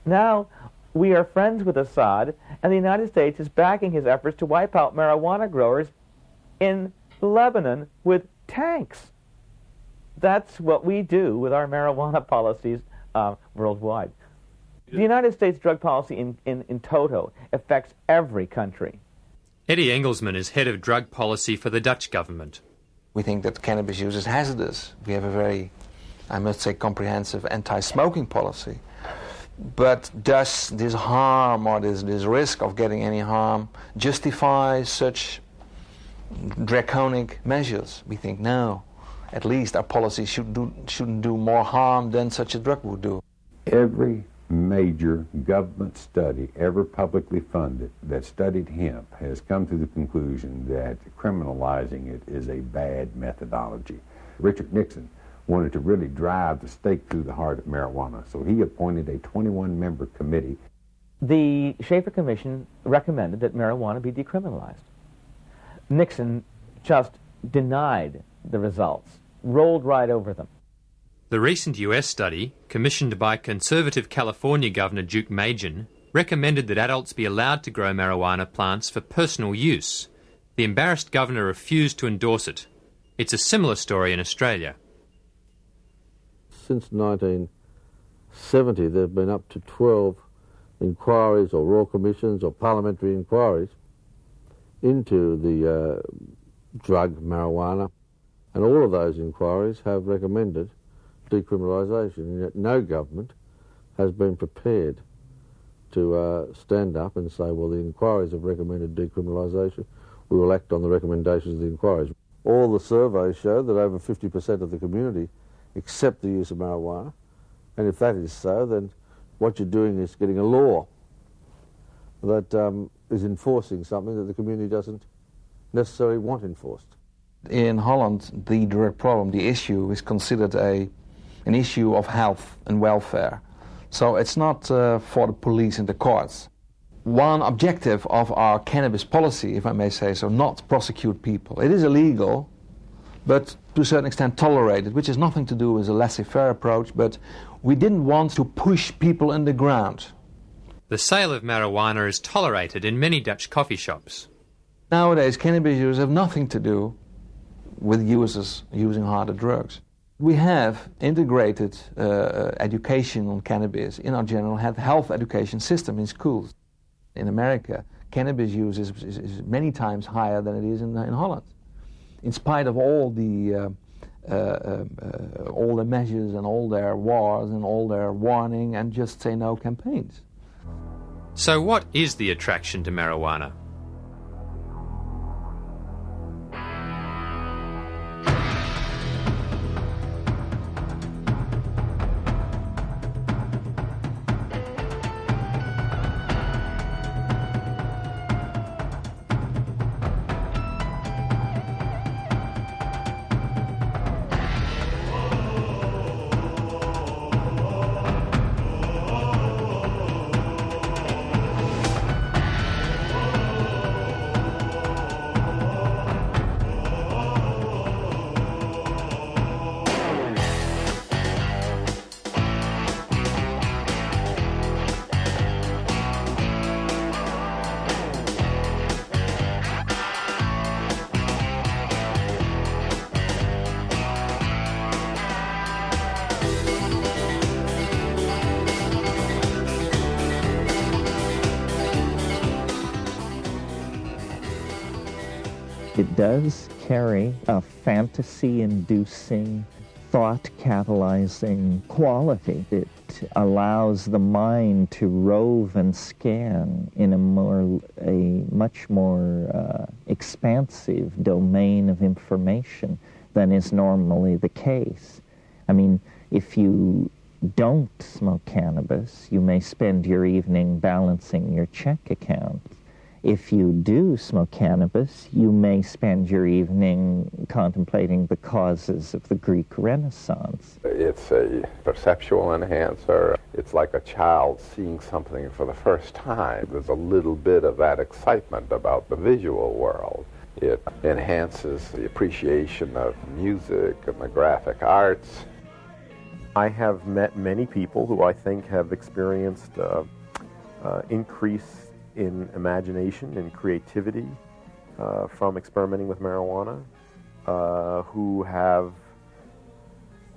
Now, we are friends with Assad, and the United States is backing his efforts to wipe out marijuana growers in Lebanon with tanks. That's what we do with our marijuana policies worldwide. The United States drug policy in toto affects every country. Eddie Engelsman is head of drug policy for the Dutch government. We think that cannabis use is hazardous. We have a very, I must say, comprehensive anti-smoking policy. But does this harm or this risk of getting any harm justify such draconic measures? We think no. At least our policy shouldn't do more harm than such a drug would do. Every major government study ever publicly funded that studied hemp has come to the conclusion that criminalizing it is a bad methodology. Richard Nixon wanted to really drive the stake through the heart of marijuana, so he appointed a 21-member committee. The Schaefer Commission recommended that marijuana be decriminalized. Nixon just denied the results, rolled right over them. The recent US study, commissioned by conservative California Governor Duke Majan, recommended that adults be allowed to grow marijuana plants for personal use, The embarrassed governor refused to endorse it. It's a similar story in Australia. Since 1970, there have been up to 12 inquiries or royal commissions or parliamentary inquiries into the drug marijuana, and all of those inquiries have recommended decriminalisation, and yet no government has been prepared to stand up and say, well, the inquiries have recommended decriminalisation, we will act on the recommendations of the inquiries. All the surveys show that over 50% of the community accept the use of marijuana, and if that is so, then what you're doing is getting a law that is enforcing something that the community doesn't necessarily want enforced. In Holland, the drug problem, the issue, is considered an issue of health and welfare. So it's not for the police and the courts. One objective of our cannabis policy, if I may say so, not prosecute people. It is illegal, but to a certain extent tolerated, which has nothing to do with a laissez-faire approach, but we didn't want to push people in the ground. The sale of marijuana is tolerated in many Dutch coffee shops. Nowadays, cannabis users have nothing to do with users using harder drugs. We have integrated education on cannabis in our general health education system in schools. In America, cannabis use is many times higher than it is in Holland, in spite of all the measures and all their wars and all their warning and just say no campaigns. So what is the attraction to marijuana? It does carry a fantasy-inducing, thought-catalyzing quality. It allows the mind to rove and scan in a much more expansive domain of information than is normally the case. I mean, if you don't smoke cannabis, you may spend your evening balancing your check account. If you do smoke cannabis, you may spend your evening contemplating the causes of the Greek Renaissance. It's a perceptual enhancer. It's like a child seeing something for the first time. There's a little bit of that excitement about the visual world. It enhances the appreciation of music and the graphic arts. I have met many people who I think have experienced increase in imagination and creativity from experimenting with marijuana, who have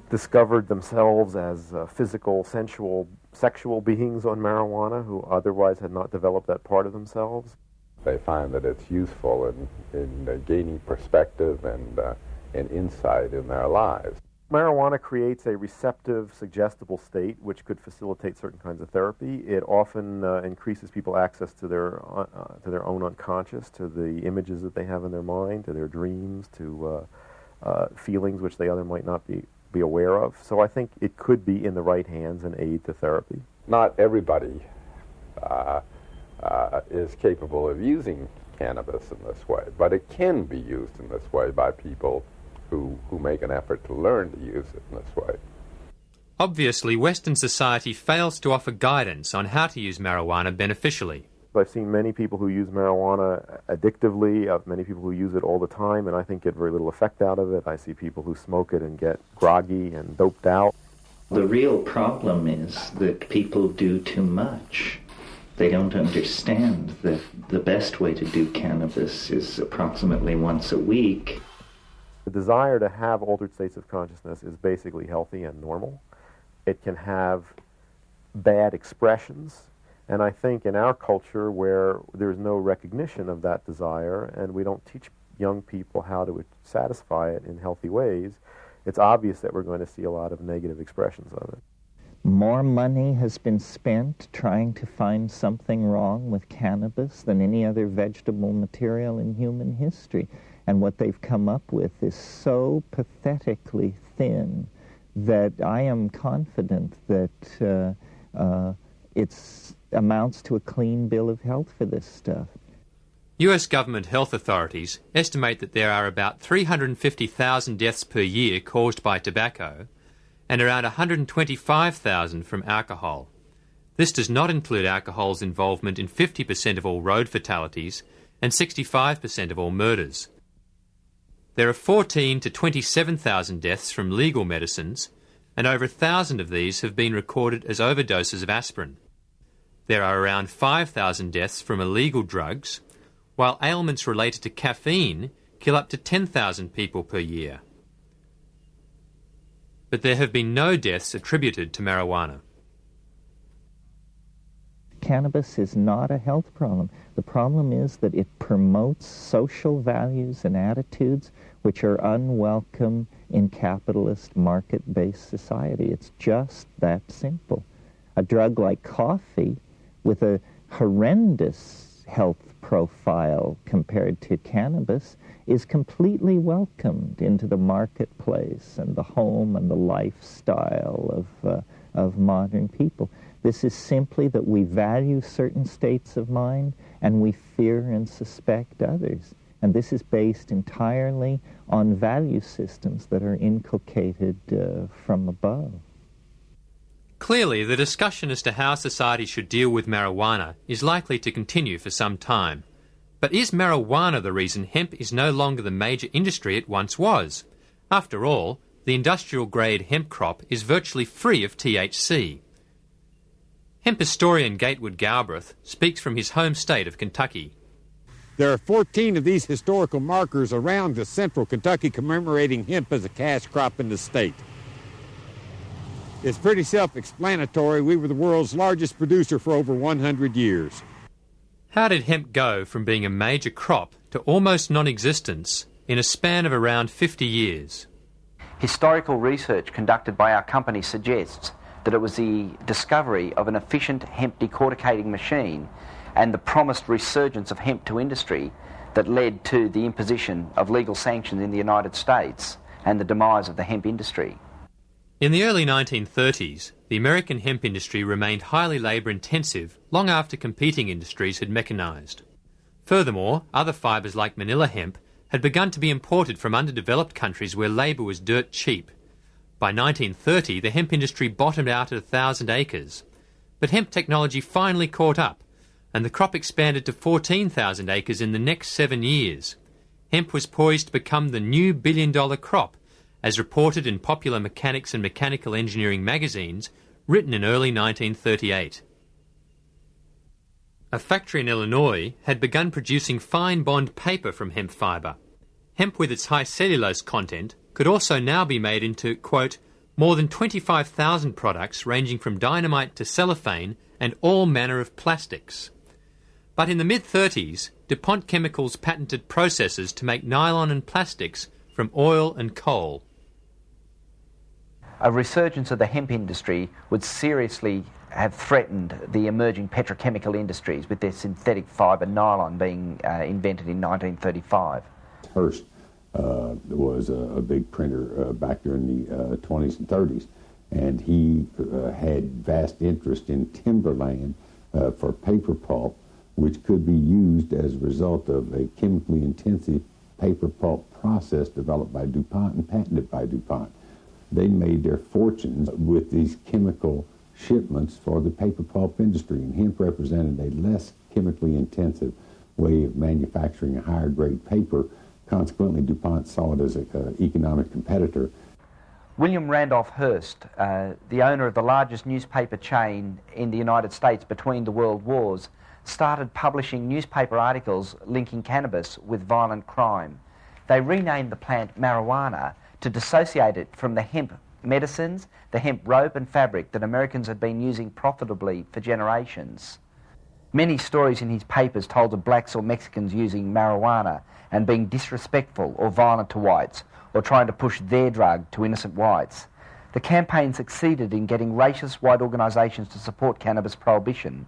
discovered themselves as physical, sensual, sexual beings on marijuana who otherwise had not developed that part of themselves. They find that it's useful in gaining perspective and insight in their lives. Marijuana creates a receptive, suggestible state which could facilitate certain kinds of therapy. It often increases people's access to their own unconscious, to the images that they have in their mind, to their dreams, to feelings which they might not be aware of. So I think it could be in the right hands an aid to therapy. Not everybody is capable of using cannabis in this way, but it can be used in this way by people who make an effort to learn to use it in this way. Obviously, Western society fails to offer guidance on how to use marijuana beneficially. I've seen many people who use marijuana addictively, many people who use it all the time, and I think get very little effect out of it. I see people who smoke it and get groggy and doped out. The real problem is that people do too much. They don't understand that the best way to do cannabis is approximately once a week. The desire to have altered states of consciousness is basically healthy and normal. It can have bad expressions, and I think in our culture where there's no recognition of that desire and we don't teach young people how to satisfy it in healthy ways, it's obvious that we're going to see a lot of negative expressions of it. More money has been spent trying to find something wrong with cannabis than any other vegetable material in human history. And what they've come up with is so pathetically thin that I am confident that it amounts to a clean bill of health for this stuff. US government health authorities estimate that there are about 350,000 deaths per year caused by tobacco and around 125,000 from alcohol. This does not include alcohol's involvement in 50% of all road fatalities and 65% of all murders. There are 14,000 to 27,000 deaths from legal medicines, and over 1,000 of these have been recorded as overdoses of aspirin. There are around 5,000 deaths from illegal drugs, while ailments related to caffeine kill up to 10,000 people per year. But there have been no deaths attributed to marijuana. Cannabis is not a health problem. The problem is that it promotes social values and attitudes which are unwelcome in capitalist, market-based society. It's just that simple. A drug like coffee, with a horrendous health profile compared to cannabis, is completely welcomed into the marketplace and the home and the lifestyle of modern people. This is simply that we value certain states of mind and we fear and suspect others. And this is based entirely on value systems that are inculcated from above. Clearly, the discussion as to how society should deal with marijuana is likely to continue for some time. But is marijuana the reason hemp is no longer the major industry it once was? After all, the industrial-grade hemp crop is virtually free of THC. Hemp historian Gatewood Galbraith speaks from his home state of Kentucky. There are 14 of these historical markers around the central Kentucky commemorating hemp as a cash crop in the state. It's pretty self-explanatory. We were the world's largest producer for over 100 years. How did hemp go from being a major crop to almost non-existence in a span of around 50 years? Historical research conducted by our company suggests that it was the discovery of an efficient hemp decorticating machine and the promised resurgence of hemp to industry that led to the imposition of legal sanctions in the United States and the demise of the hemp industry. In the early 1930s, the American hemp industry remained highly labour-intensive long after competing industries had mechanised. Furthermore, other fibres like manila hemp had begun to be imported from underdeveloped countries where labour was dirt cheap. By 1930, the hemp industry bottomed out at 1,000 acres. But hemp technology finally caught up, and the crop expanded to 14,000 acres in the next 7 years. Hemp was poised to become the new billion-dollar crop, as reported in Popular Mechanics and Mechanical Engineering magazines, written in early 1938. A factory in Illinois had begun producing fine bond paper from hemp fibre. Hemp with its high cellulose content could also now be made into, quote, more than 25,000 products ranging from dynamite to cellophane and all manner of plastics. But in the mid-30s, DuPont Chemicals patented processes to make nylon and plastics from oil and coal. A resurgence of the hemp industry would seriously have threatened the emerging petrochemical industries, with their synthetic fibre nylon being invented in 1935. Hearst was a big printer back during the 20s and 30s, and he had vast interest in timberland for paper pulp, which could be used as a result of a chemically intensive paper pulp process developed by DuPont and patented by DuPont. They made their fortunes with these chemical shipments for the paper pulp industry, and hemp represented a less chemically intensive way of manufacturing a higher grade paper. Consequently, DuPont saw it as an economic competitor. William Randolph Hearst, the owner of the largest newspaper chain in the United States between the world wars, started publishing newspaper articles linking cannabis with violent crime. They renamed the plant marijuana to dissociate it from the hemp medicines, the hemp rope and fabric that Americans had been using profitably for generations. Many stories in his papers told of blacks or Mexicans using marijuana and being disrespectful or violent to whites, or trying to push their drug to innocent whites. The campaign succeeded in getting racist white organisations to support cannabis prohibition.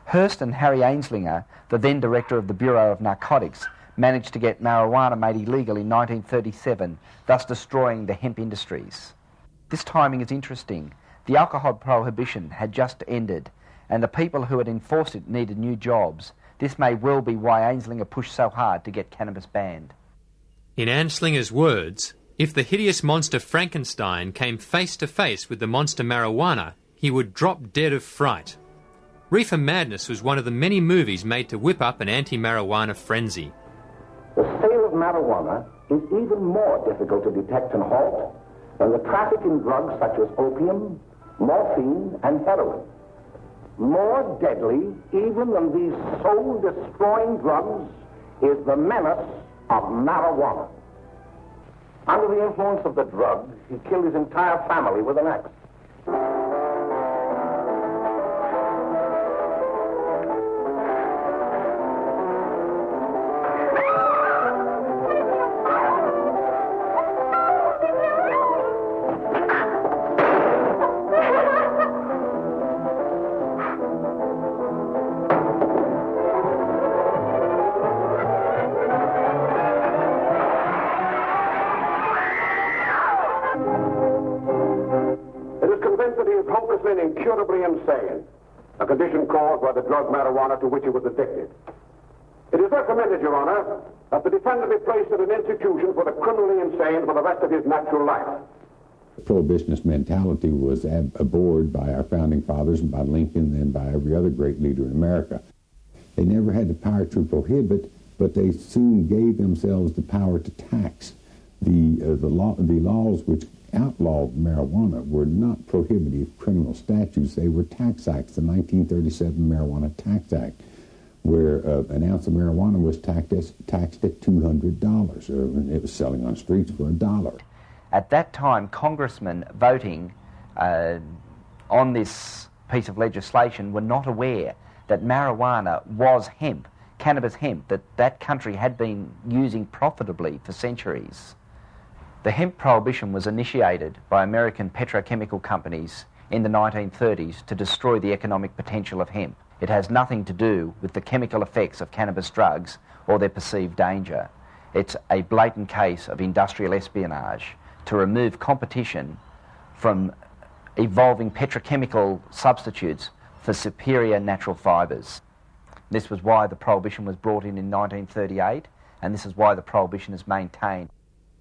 Hearst and Harry Anslinger, the then director of the Bureau of Narcotics, managed to get marijuana made illegal in 1937, thus destroying the hemp industries. This timing is interesting. The alcohol prohibition had just ended, and the people who had enforced it needed new jobs. This may well be why Anslinger pushed so hard to get cannabis banned. In Anslinger's words, if the hideous monster Frankenstein came face to face with the monster marijuana, he would drop dead of fright. Reefer Madness was one of the many movies made to whip up an anti-marijuana frenzy. The sale of marijuana is even more difficult to detect and halt than the traffic in drugs such as opium, morphine, and heroin. More deadly even than these soul-destroying drugs is the menace of marijuana. Under the influence of the drug, he killed his entire family with an axe. Incurably insane, a condition caused by the drug marijuana to which he was addicted. It is recommended, Your Honor, that the defendant be placed in an institution for the criminally insane for the rest of his natural life. The prohibitionist mentality was abhorred by our founding fathers and by Lincoln and by every other great leader in America. They never had the power to prohibit, but they soon gave themselves the power to tax. The laws which outlawed marijuana were not prohibitive criminal statutes. They were tax acts. The 1937 Marijuana Tax Act, where an ounce of marijuana was taxed at $200. It was selling on streets for $1. At that time, congressmen voting on this piece of legislation were not aware that marijuana was hemp, cannabis hemp, that country had been using profitably for centuries. The hemp prohibition was initiated by American petrochemical companies in the 1930s to destroy the economic potential of hemp. It has nothing to do with the chemical effects of cannabis drugs or their perceived danger. It's a blatant case of industrial espionage to remove competition from evolving petrochemical substitutes for superior natural fibres. This was why the prohibition was brought in 1938, and this is why the prohibition is maintained.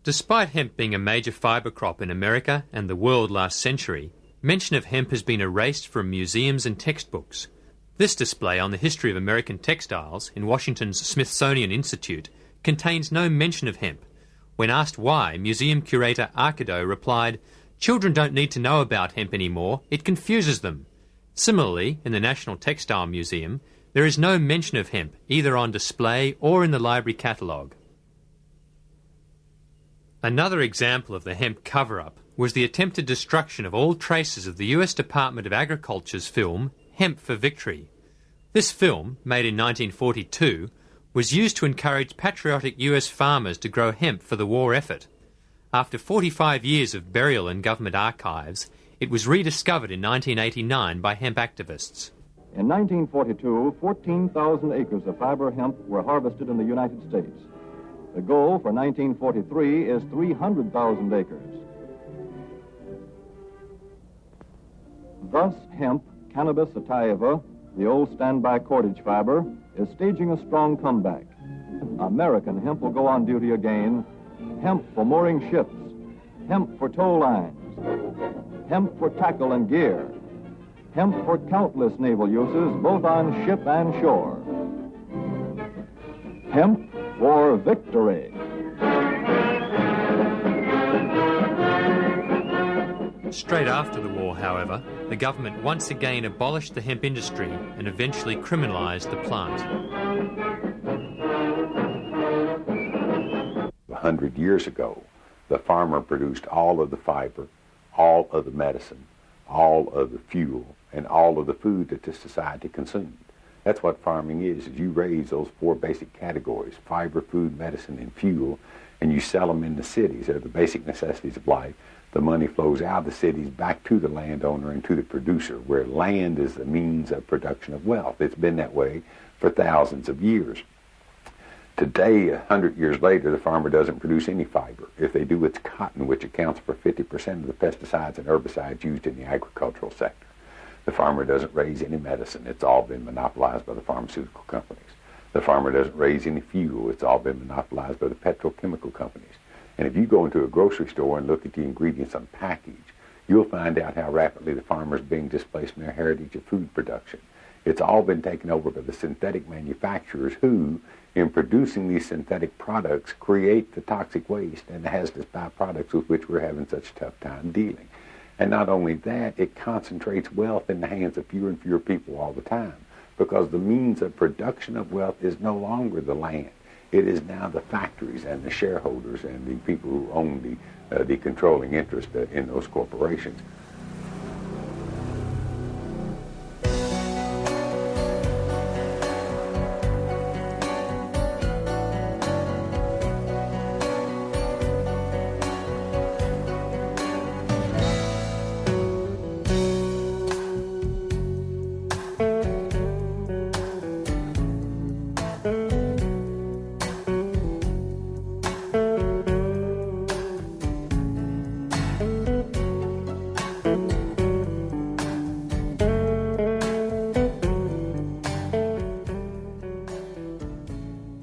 Despite hemp being a major fibre crop in America and the world last century, mention of hemp has been erased from museums and textbooks. This display on the history of American textiles in Washington's Smithsonian Institute contains no mention of hemp. When asked why, museum curator Arkido replied, "Children don't need to know about hemp anymore, it confuses them." Similarly, in the National Textile Museum, there is no mention of hemp, either on display or in the library catalogue. Another example of the hemp cover-up was the attempted destruction of all traces of the US Department of Agriculture's film, Hemp for Victory. This film, made in 1942, was used to encourage patriotic US farmers to grow hemp for the war effort. After 45 years of burial in government archives, it was rediscovered in 1989 by hemp activists. In 1942, 14,000 acres of fiber hemp were harvested in the United States. The goal for 1943 is 300,000 acres. Thus, hemp, Cannabis sativa, the old standby cordage fiber, is staging a strong comeback. American hemp will go on duty again. Hemp for mooring ships, hemp for tow lines, hemp for tackle and gear, hemp for countless naval uses, both on ship and shore. Hemp for victory. Straight after the war, however, the government once again abolished the hemp industry and eventually criminalised the plant. 100 years ago, the farmer produced all of the fiber, all of the medicine, all of the fuel, and all of the food that the society consumed. That's what farming is you raise those four basic categories, fiber, food, medicine, and fuel, and you sell them in the cities. They're the basic necessities of life. The money flows out of the cities back to the landowner and to the producer, where land is the means of production of wealth. It's been that way for thousands of years. Today, 100 years later, the farmer doesn't produce any fiber. If they do, it's cotton, which accounts for 50% of the pesticides and herbicides used in the agricultural sector. The farmer doesn't raise any medicine. It's all been monopolized by the pharmaceutical companies. The farmer doesn't raise any fuel. It's all been monopolized by the petrochemical companies. And if you go into a grocery store and look at the ingredients on the package, you'll find out how rapidly the farmer is being displaced from their heritage of food production. It's all been taken over by the synthetic manufacturers who, in producing these synthetic products, create the toxic waste and the hazardous byproducts with which we're having such a tough time dealing. And not only that, it concentrates wealth in the hands of fewer and fewer people all the time, because the means of production of wealth is no longer the land. It is now the factories and the shareholders and the people who own the controlling interest in those corporations.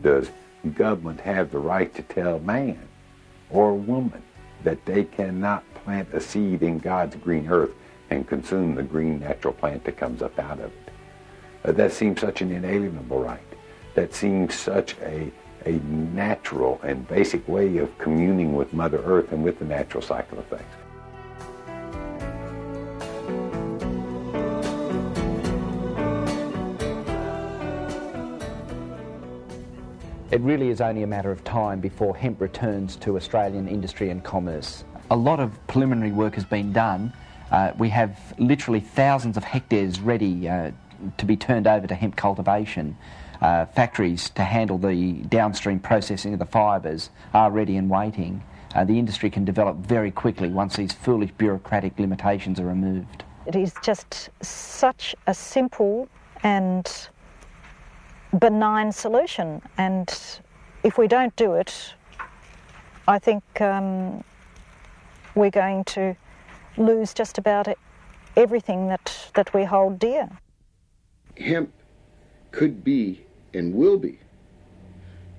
Does government have the right to tell man or woman that they cannot plant a seed in God's green earth and consume the green natural plant that comes up out of it? That seems such an inalienable right. That seems such a natural and basic way of communing with Mother Earth and with the natural cycle of things. It really is only a matter of time before hemp returns to Australian industry and commerce. A lot of preliminary work has been done. We have literally thousands of hectares ready to be turned over to hemp cultivation. Factories to handle the downstream processing of the fibres are ready and waiting. The industry can develop very quickly once these foolish bureaucratic limitations are removed. It is just such a simple and benign solution, and if we don't do it, I think we're going to lose just about everything that we hold dear. Hemp could be and will be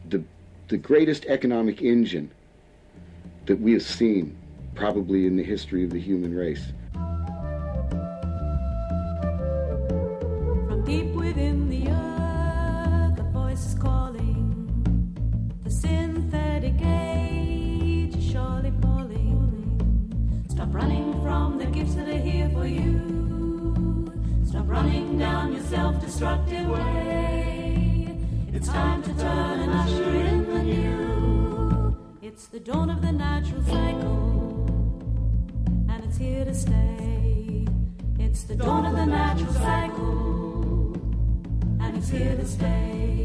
the greatest economic engine that we have seen probably in the history of the human race. From deep within the earth, a voice is calling. The synthetic age is surely falling. Stop running from the gifts that are here for you. Stop running down your self-destructive way. It's time to turn and usher in the new. It's the dawn of the natural cycle, and it's here to stay. It's the dawn of the natural cycle, and it's here to stay.